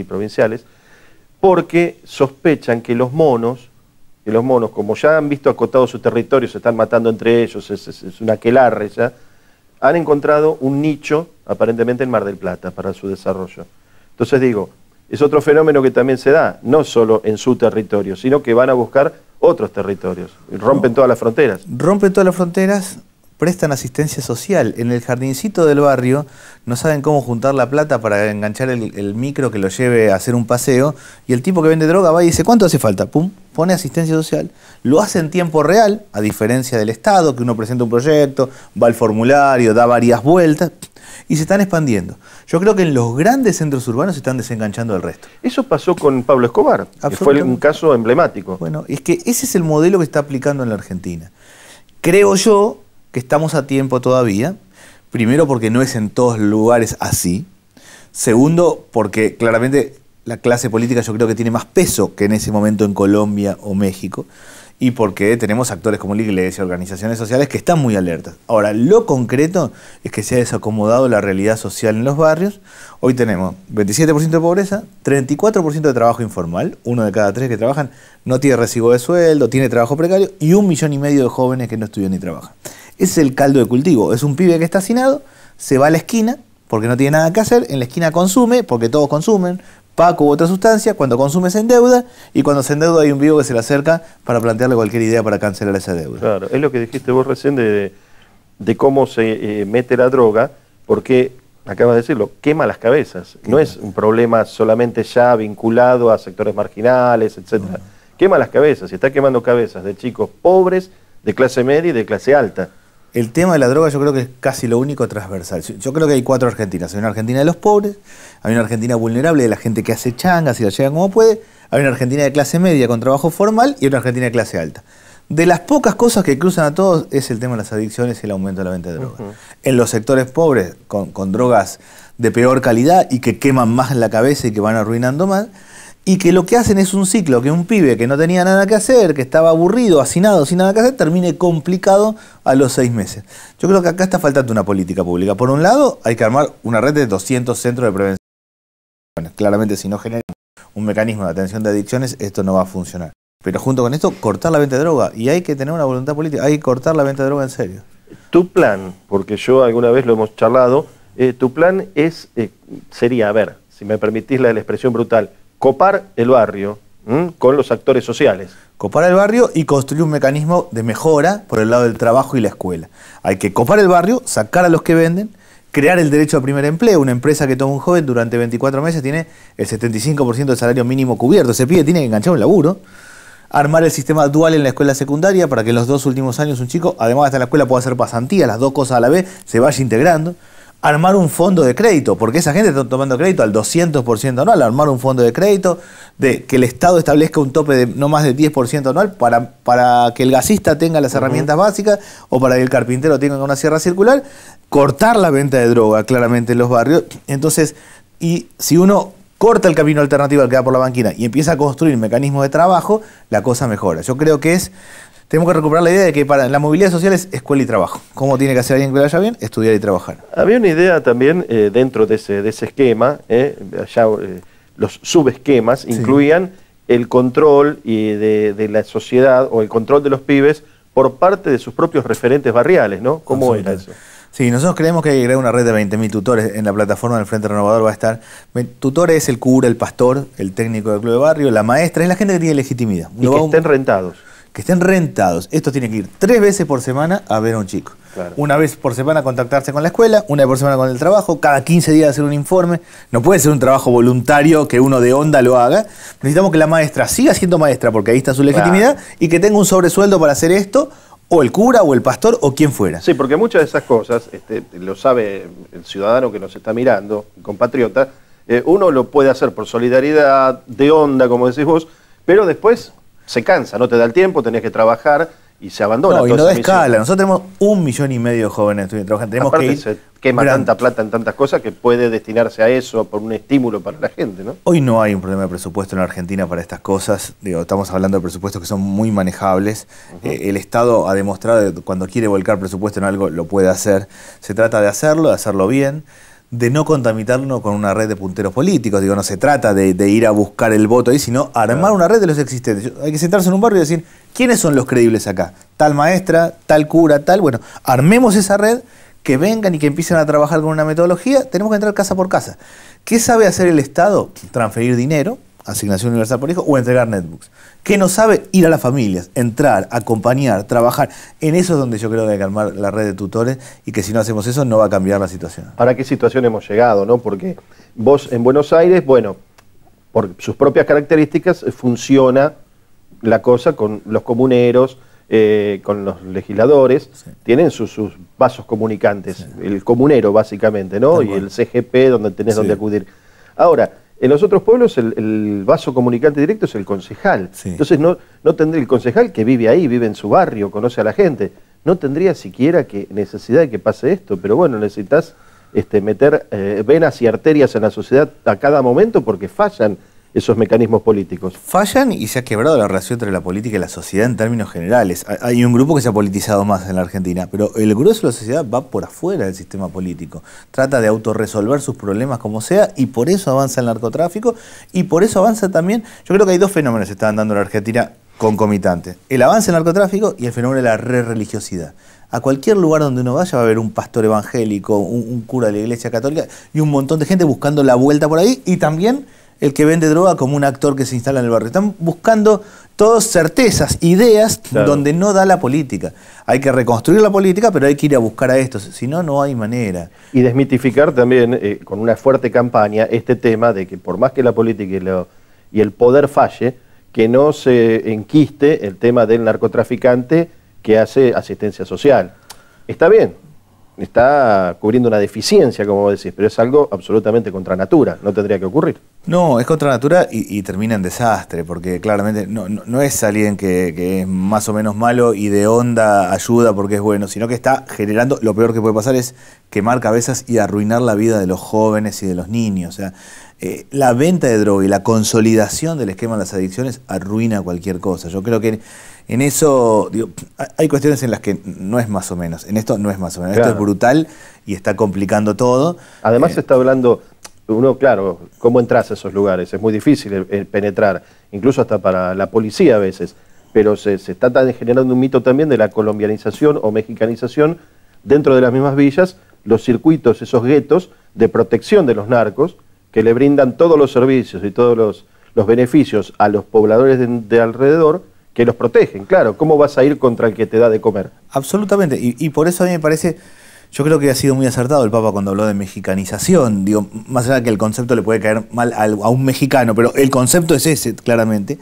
provinciales, porque sospechan que los monos, como ya han visto acotado su territorio, se están matando entre ellos, es una aquelarre ya, han encontrado un nicho, aparentemente en Mar del Plata, para su desarrollo. Entonces digo, es otro fenómeno que también se da, no solo en su territorio, sino que van a buscar otros territorios, rompen todas las fronteras. Rompen todas las fronteras, prestan asistencia social. En el jardincito del barrio no saben cómo juntar la plata para enganchar el micro que lo lleve a hacer un paseo, y el tipo que vende droga va y dice, ¿cuánto hace falta? Pum, pone asistencia social, lo hace en tiempo real, a diferencia del Estado, que uno presenta un proyecto, va al formulario, da varias vueltas, y se están expandiendo. Yo creo que en los grandes centros urbanos se están desenganchando del resto. Eso pasó con Pablo Escobar, que fue un caso emblemático. Bueno, es que ese es el modelo que está aplicando en la Argentina. Creo yo que estamos a tiempo todavía, primero porque no es en todos lugares así, segundo porque claramente la clase política yo creo que tiene más peso que en ese momento en Colombia o México, y porque tenemos actores como la Iglesia, organizaciones sociales que están muy alertas. Ahora, lo concreto es que se ha desacomodado la realidad social en los barrios. Hoy tenemos 27% de pobreza, 34% de trabajo informal, 1 de cada 3 que trabajan no tiene recibo de sueldo, tiene trabajo precario, y 1,5 millones de jóvenes que no estudian ni trabajan. Ese es el caldo de cultivo. Es un pibe que está hacinado, se va a la esquina porque no tiene nada que hacer, en la esquina consume, porque todos consumen, Paco u otra sustancia, cuando consume se endeuda, y cuando se endeuda hay un vivo que se le acerca para plantearle cualquier idea para cancelar esa deuda. Claro, es lo que dijiste vos recién de cómo se mete la droga, porque, acabas de decirlo, quema las cabezas. No es un problema solamente ya vinculado a sectores marginales, etcétera. Quema las cabezas, y está quemando cabezas de chicos pobres, de clase media y de clase alta. El tema de la droga yo creo que es casi lo único transversal. Yo creo que hay 4 Argentinas. Hay una Argentina de los pobres, hay una Argentina vulnerable de la gente que hace changas y la llega como puede, hay una Argentina de clase media con trabajo formal y una Argentina de clase alta. De las pocas cosas que cruzan a todos es el tema de las adicciones y el aumento de la venta de drogas. En los sectores pobres, con drogas de peor calidad y que queman más en la cabeza y que van arruinando más, y que lo que hacen es un ciclo, que un pibe que no tenía nada que hacer, que estaba aburrido, hacinado, sin nada que hacer, termine complicado a los 6 meses. Yo creo que acá está faltando una política pública. Por un lado, hay que armar una red de 200 centros de prevención. Claramente, si no generamos un mecanismo de atención de adicciones, esto no va a funcionar. Pero junto con esto, cortar la venta de droga. Y hay que tener una voluntad política, hay que cortar la venta de droga en serio. Tu plan, porque yo alguna vez lo hemos charlado, tu plan sería, a ver, si me permitís la expresión brutal, copar el barrio con los actores sociales. Copar el barrio y construir un mecanismo de mejora por el lado del trabajo y la escuela. Hay que copar el barrio, sacar a los que venden, crear el derecho al primer empleo. Una empresa que toma un joven durante 24 meses tiene el 75% del salario mínimo cubierto. Ese pibe tiene que enganchar un laburo. Armar el sistema dual en la escuela secundaria para que en los 2 últimos años un chico, además de estar en la escuela, pueda hacer pasantía, las 2 cosas a la vez, se vaya integrando. Armar un fondo de crédito, porque esa gente está tomando crédito al 200% anual. Armar un fondo de crédito, de que el Estado establezca un tope de no más del 10% anual para que el gasista tenga las herramientas básicas o para que el carpintero tenga una sierra circular. Cortar la venta de droga claramente en los barrios. Entonces, y si uno corta el camino alternativo al que da por la banquina y empieza a construir mecanismos de trabajo, la cosa mejora. Yo creo que tenemos que recuperar la idea de que para la movilidad social es escuela y trabajo. ¿Cómo tiene que hacer alguien que vaya bien? Estudiar y trabajar. Había una idea también dentro de ese esquema, los subesquemas incluían el control de la sociedad o el control de los pibes por parte de sus propios referentes barriales, ¿no? ¿Cómo era eso? Sí, nosotros creemos que hay que crear una red de 20.000 tutores. En la plataforma del Frente Renovador va a estar. Tutores es el cura, el pastor, el técnico del club de barrio, la maestra, es la gente que tiene legitimidad. Y que estén rentados. Que estén rentados. Estos tienen que ir 3 veces por semana a ver a un chico. Claro. Una vez por semana contactarse con la escuela, una vez por semana con el trabajo, cada 15 días hacer un informe. No puede ser un trabajo voluntario que uno de onda lo haga. Necesitamos que la maestra siga siendo maestra porque ahí está su legitimidad, y que tenga un sobresueldo para hacer esto, o el cura, o el pastor, o quien fuera. Sí, porque muchas de esas cosas, lo sabe el ciudadano que nos está mirando, el compatriota, uno lo puede hacer por solidaridad, de onda, como decís vos, pero después se cansa, no te da el tiempo, tenés que trabajar y se abandona. No, y no da escala. Nosotros tenemos 1,5 millones de jóvenes trabajando. Tenemos aparte que ir se quema tanta plata en tantas cosas que puede destinarse a eso por un estímulo para la gente, ¿no? Hoy no hay un problema de presupuesto en la Argentina para estas cosas. Estamos hablando de presupuestos que son muy manejables. El Estado ha demostrado que cuando quiere volcar presupuesto en algo lo puede hacer. Se trata de hacerlo bien, de no contaminarnos con una red de punteros políticos. No se trata de ir a buscar el voto ahí, sino armar una red de los existentes. Hay que sentarse en un barrio y decir, ¿quiénes son los creíbles acá? Tal maestra, tal cura, tal. Bueno, armemos esa red, que vengan y que empiecen a trabajar con una metodología, tenemos que entrar casa por casa. ¿Qué sabe hacer el Estado? Transferir dinero, asignación universal por hijo, o entregar netbooks. ¿Qué no sabe? Ir a las familias, entrar, acompañar, trabajar. En eso es donde yo creo que hay que armar la red de tutores y que si no hacemos eso no va a cambiar la situación. ¿Para qué situación hemos llegado, no? Porque vos en Buenos Aires, bueno, por sus propias características, funciona la cosa con los comuneros, con los legisladores, sí. Tienen sus vasos comunicantes, sí. El comunero básicamente, ¿no? Y el CGP donde tenés sí. Donde acudir. Ahora, en los otros pueblos el vaso comunicante directo es el concejal. Sí. Entonces no tendría el concejal que vive ahí, vive en su barrio, conoce a la gente. No tendría siquiera necesidad de que pase esto, pero bueno, necesitas meter venas y arterias en la sociedad a cada momento porque fallan esos mecanismos políticos. Fallan y se ha quebrado la relación entre la política y la sociedad en términos generales. Hay un grupo que se ha politizado más en la Argentina, pero el grueso de la sociedad va por afuera del sistema político. Trata de autorresolver sus problemas como sea y por eso avanza el narcotráfico y por eso avanza también, yo creo que hay dos fenómenos que se están dando en la Argentina concomitantes. El avance del narcotráfico y el fenómeno de la religiosidad. A cualquier lugar donde uno vaya va a haber un pastor evangélico, un cura de la Iglesia Católica y un montón de gente buscando la vuelta por ahí y también el que vende droga como un actor que se instala en el barrio. Están buscando todas certezas, ideas, claro. Donde no da la política. Hay que reconstruir la política, pero hay que ir a buscar a estos. Si no, no hay manera. Y desmitificar también, con una fuerte campaña, este tema de que por más que la política y el poder falle, que no se enquiste el tema del narcotraficante que hace asistencia social. Está bien. Está cubriendo una deficiencia, como vos decís, pero es algo absolutamente contra natura, no tendría que ocurrir. No, es contra natura y termina en desastre, porque claramente no es alguien que es más o menos malo y de onda ayuda porque es bueno, sino que está generando, lo peor que puede pasar es quemar cabezas y arruinar la vida de los jóvenes y de los niños. O sea, la venta de droga y la consolidación del esquema de las adicciones arruina cualquier cosa. Yo creo que en eso, digo, hay cuestiones en las que no es más o menos. En esto no es más o menos. Claro. Esto es brutal y está complicando todo. Además se está hablando, claro, ¿cómo entras a esos lugares? Es muy difícil penetrar, incluso hasta para la policía a veces. Pero se está generando un mito también de la colombianización o mexicanización dentro de las mismas villas, los circuitos, esos guetos de protección de los narcos, que le brindan todos los servicios y todos los beneficios a los pobladores de alrededor, que los protegen, claro. ¿Cómo vas a ir contra el que te da de comer? Absolutamente, y por eso a mí me parece, yo creo que ha sido muy acertado el Papa cuando habló de mexicanización. Digo, más allá de que el concepto le puede caer mal a un mexicano, pero el concepto es ese, claramente.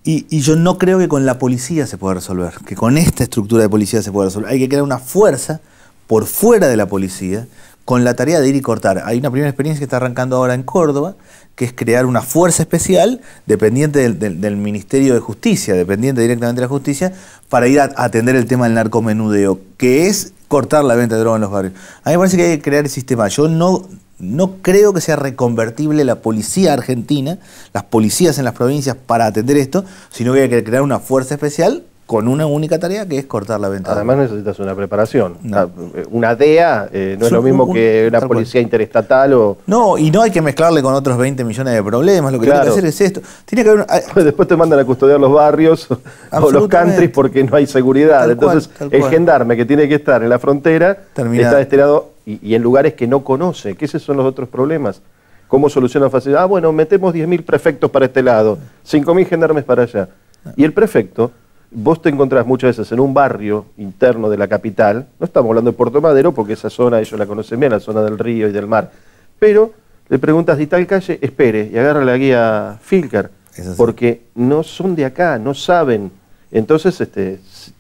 Y yo no creo que con la policía se pueda resolver, que con esta estructura de policía se pueda resolver. Hay que crear una fuerza por fuera de la policía, con la tarea de ir y cortar. Hay una primera experiencia que está arrancando ahora en Córdoba, que es crear una fuerza especial dependiente del Ministerio de Justicia, dependiente directamente de la justicia, para ir a atender el tema del narcomenudeo, que es cortar la venta de droga en los barrios. A mí me parece que hay que crear el sistema. Yo no creo que sea reconvertible la policía argentina, las policías en las provincias para atender esto, sino que hay que crear una fuerza especial con una única tarea que es cortar la venta. Además necesitas una preparación. No. Una DEA no es lo mismo que una policía interestatal o... No, y no hay que mezclarle con otros 20 millones de problemas. Lo que tiene que hacer es esto. Tiene que haber Después te mandan a custodiar los barrios o los countries porque no hay seguridad. Entonces el gendarme que tiene que estar en la frontera está destinado y en lugares que no conoce. Que esos son los otros problemas. ¿Cómo soluciona fácil? Bueno, metemos 10.000 prefectos para este lado, 5.000 gendarmes para allá. Y el prefecto... Vos te encontrás muchas veces en un barrio interno de la capital, no estamos hablando de Puerto Madero porque esa zona ellos la conocen bien, la zona del río y del mar, pero le preguntas de tal calle, espere, y agarra la guía Filcar, porque no son de acá, no saben, entonces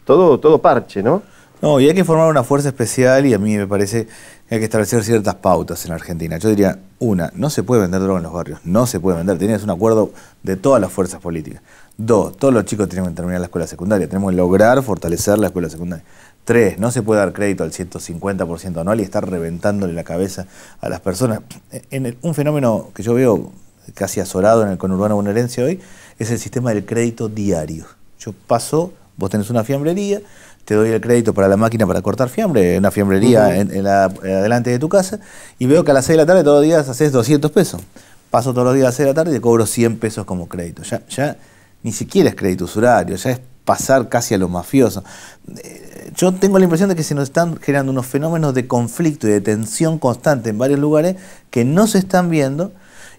todo parche, ¿no? No, y hay que formar una fuerza especial y a mí me parece que hay que establecer ciertas pautas en la Argentina. Yo diría, no se puede vender droga en los barrios, no se puede vender, tenías un acuerdo de todas las fuerzas políticas. 2, todos los chicos tienen que terminar la escuela secundaria, tenemos que lograr fortalecer la escuela secundaria. 3, no se puede dar crédito al 150% anual y estar reventándole la cabeza a las personas. Un fenómeno que yo veo casi azorado en el conurbano bonaerense hoy es el sistema del crédito diario. Yo paso, vos tenés una fiambrería, te doy el crédito para la máquina para cortar fiambre, una fiambrería adelante de tu casa, y veo que a las 6 de la tarde todos los días haces 200 pesos. Paso todos los días a las 6 de la tarde y te cobro 100 pesos como crédito. Ya ni siquiera es crédito usurario, ya es pasar casi a lo mafioso. yo tengo la impresión de que se nos están generando unos fenómenos de conflicto y de tensión constante en varios lugares que no se están viendo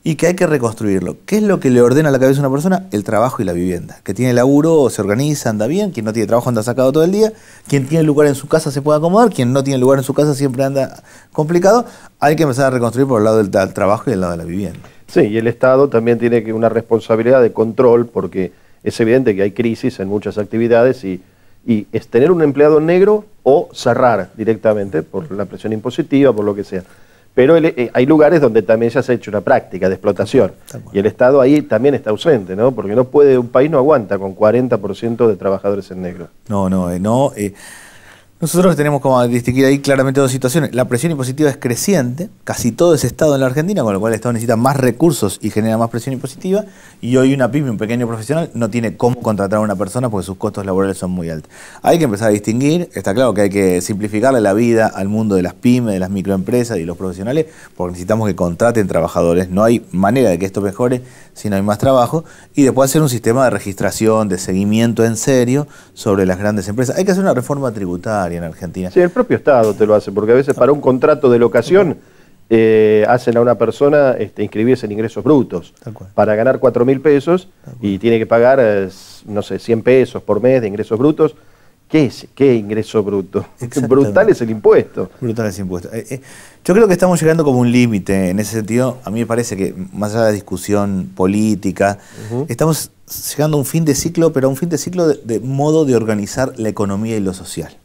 y que hay que reconstruirlo. ¿Qué es lo que le ordena a la cabeza a una persona? El trabajo y la vivienda. Que tiene laburo se organiza, anda bien, quien no tiene trabajo anda sacado todo el día, quien tiene lugar en su casa se puede acomodar, quien no tiene lugar en su casa siempre anda complicado. Hay que empezar a reconstruir por el lado del trabajo y el lado de la vivienda. Sí, y el Estado también tiene una responsabilidad de control, porque es evidente que hay crisis en muchas actividades y es tener un empleado negro o cerrar directamente por la presión impositiva, por lo que sea. Pero hay lugares donde también ya se ha hecho una práctica de explotación y el Estado ahí también está ausente, ¿no? Porque un país no aguanta con 40% de trabajadores en negro. Nosotros tenemos como distinguir ahí claramente dos situaciones. La presión impositiva es creciente, casi todo es Estado en la Argentina, con lo cual el Estado necesita más recursos y genera más presión impositiva, y hoy una pyme, un pequeño profesional, no tiene cómo contratar a una persona porque sus costos laborales son muy altos. Hay que empezar a distinguir, está claro que hay que simplificarle la vida al mundo de las pymes, de las microempresas y los profesionales, porque necesitamos que contraten trabajadores, no hay manera de que esto mejore si no hay más trabajo, y después hacer un sistema de registración, de seguimiento en serio sobre las grandes empresas. Hay que hacer una reforma tributaria en Argentina. Sí, el propio Estado te lo hace, porque a veces para un contrato de locación hacen a una persona inscribirse en ingresos brutos para ganar 4.000 pesos y tiene que pagar, no sé, 100 pesos por mes de ingresos brutos. ¿Qué ingreso bruto? Brutal es el impuesto. Brutal es el impuesto. Yo creo que estamos llegando como un límite en ese sentido. A mí me parece que más allá de la discusión política, estamos llegando a un fin de ciclo, pero a un fin de ciclo de modo de organizar la economía y lo social.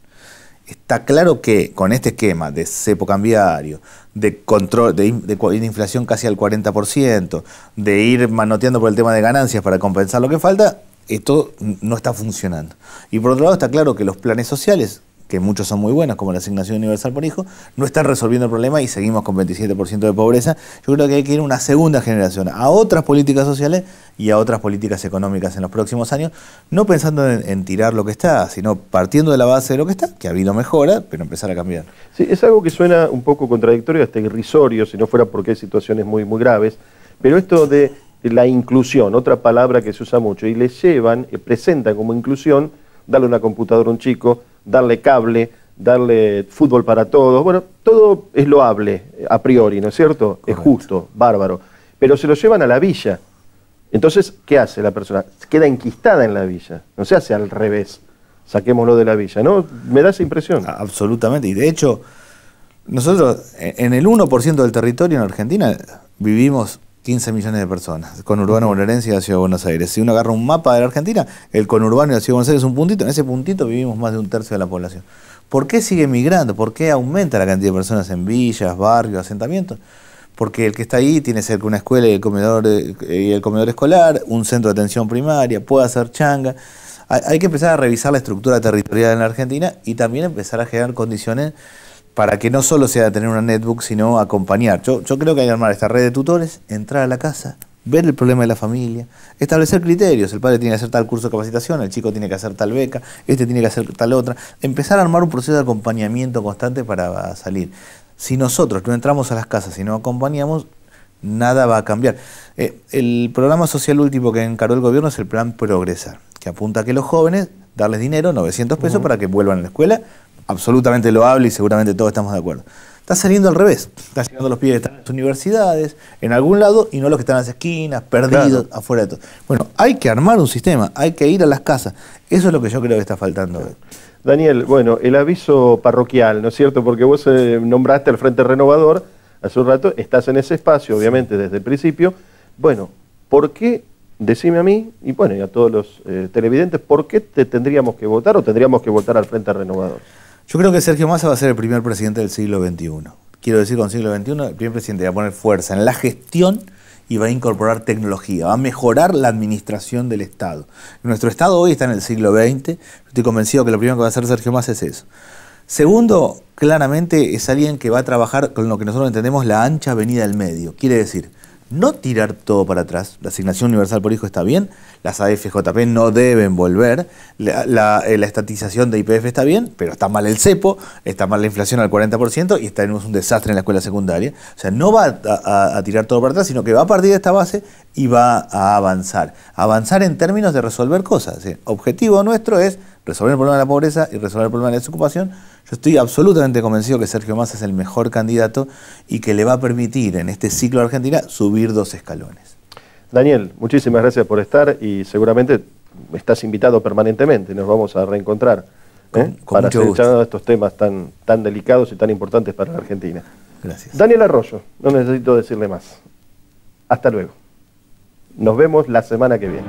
Está claro que con este esquema de cepo cambiario, de control, de inflación casi al 40%, de ir manoteando por el tema de ganancias para compensar lo que falta, esto no está funcionando. Y por otro lado está claro que los planes sociales, que muchos son muy buenos, como la asignación universal por hijo, no están resolviendo el problema y seguimos con 27% de pobreza. Yo creo que hay que ir a una segunda generación, a otras políticas sociales y a otras políticas económicas en los próximos años, no pensando en tirar lo que está, sino partiendo de la base de lo que está, que ha habido mejora, pero empezar a cambiar. Sí, es algo que suena un poco contradictorio, hasta irrisorio, si no fuera porque hay situaciones muy, muy graves, pero esto de la inclusión, otra palabra que se usa mucho, y le llevan, presentan como inclusión, darle una computadora a un chico, darle cable, darle fútbol para todos. Bueno, todo es loable a priori, ¿no es cierto? Correcto. Es justo, bárbaro. Pero se lo llevan a la villa. Entonces, ¿qué hace la persona? Queda enquistada en la villa. No se hace al revés. Saquémoslo de la villa, ¿no? Me da esa impresión. Absolutamente. Y de hecho, nosotros en el 1% del territorio en Argentina vivimos 15 millones de personas, conurbano bonaerense y la Ciudad de Buenos Aires. Si uno agarra un mapa de la Argentina, el conurbano y la Ciudad de Buenos Aires es un puntito, en ese puntito vivimos más de un tercio de la población. ¿Por qué sigue migrando? ¿Por qué aumenta la cantidad de personas en villas, barrios, asentamientos? Porque el que está ahí tiene cerca una escuela y el comedor escolar, un centro de atención primaria, puede hacer changa. Hay que empezar a revisar la estructura territorial en la Argentina y también empezar a generar condiciones para que no solo sea tener una netbook, sino acompañar. Yo creo que hay que armar esta red de tutores, entrar a la casa, ver el problema de la familia, establecer criterios. El padre tiene que hacer tal curso de capacitación, el chico tiene que hacer tal beca, este tiene que hacer tal otra. Empezar a armar un proceso de acompañamiento constante para salir. Si nosotros no entramos a las casas y no acompañamos, nada va a cambiar. El programa social último que encaró el gobierno es el plan Progresar, que apunta a que los jóvenes, darles dinero, 900 pesos, para que vuelvan a la escuela. Absolutamente loable y seguramente todos estamos de acuerdo. Está saliendo al revés. Está llegando los pibes que están en las universidades, en algún lado, y no los que están en las esquinas, perdidos, afuera de todo. Bueno, hay que armar un sistema, hay que ir a las casas. Eso es lo que yo creo que está faltando hoy. Daniel, bueno, el aviso parroquial, ¿no es cierto? Porque vos nombraste al Frente Renovador hace un rato, estás en ese espacio, obviamente, desde el principio. Bueno, ¿por qué? Decime a mí, y bueno, y a todos los televidentes, ¿por qué te tendríamos que votar o tendríamos que votar al Frente Renovador? Yo creo que Sergio Massa va a ser el primer presidente del siglo XXI. Quiero decir con siglo XXI, el primer presidente va a poner fuerza en la gestión y va a incorporar tecnología, va a mejorar la administración del Estado. Nuestro Estado hoy está en el siglo XX, estoy convencido que lo primero que va a hacer Sergio Massa es eso. Segundo, claramente es alguien que va a trabajar con lo que nosotros entendemos la ancha avenida del medio. Quiere decir, no tirar todo para atrás. La asignación universal por hijo está bien, las AFJP no deben volver, la estatización de YPF está bien, pero está mal el cepo, está mal la inflación al 40% y tenemos un desastre en la escuela secundaria. O sea, no va a tirar todo para atrás, sino que va a partir de esta base y va a avanzar. Avanzar en términos de resolver cosas. ¿Sí? Objetivo nuestro es resolver el problema de la pobreza y resolver el problema de la desocupación, yo estoy absolutamente convencido que Sergio Massa es el mejor candidato y que le va a permitir en este ciclo de Argentina subir 2 escalones. Daniel, muchísimas gracias por estar y seguramente estás invitado permanentemente, nos vamos a reencontrar para seguir charlando de estos temas tan delicados y tan importantes para la Argentina. Gracias. Daniel Arroyo, no necesito decirle más. Hasta luego. Nos vemos la semana que viene.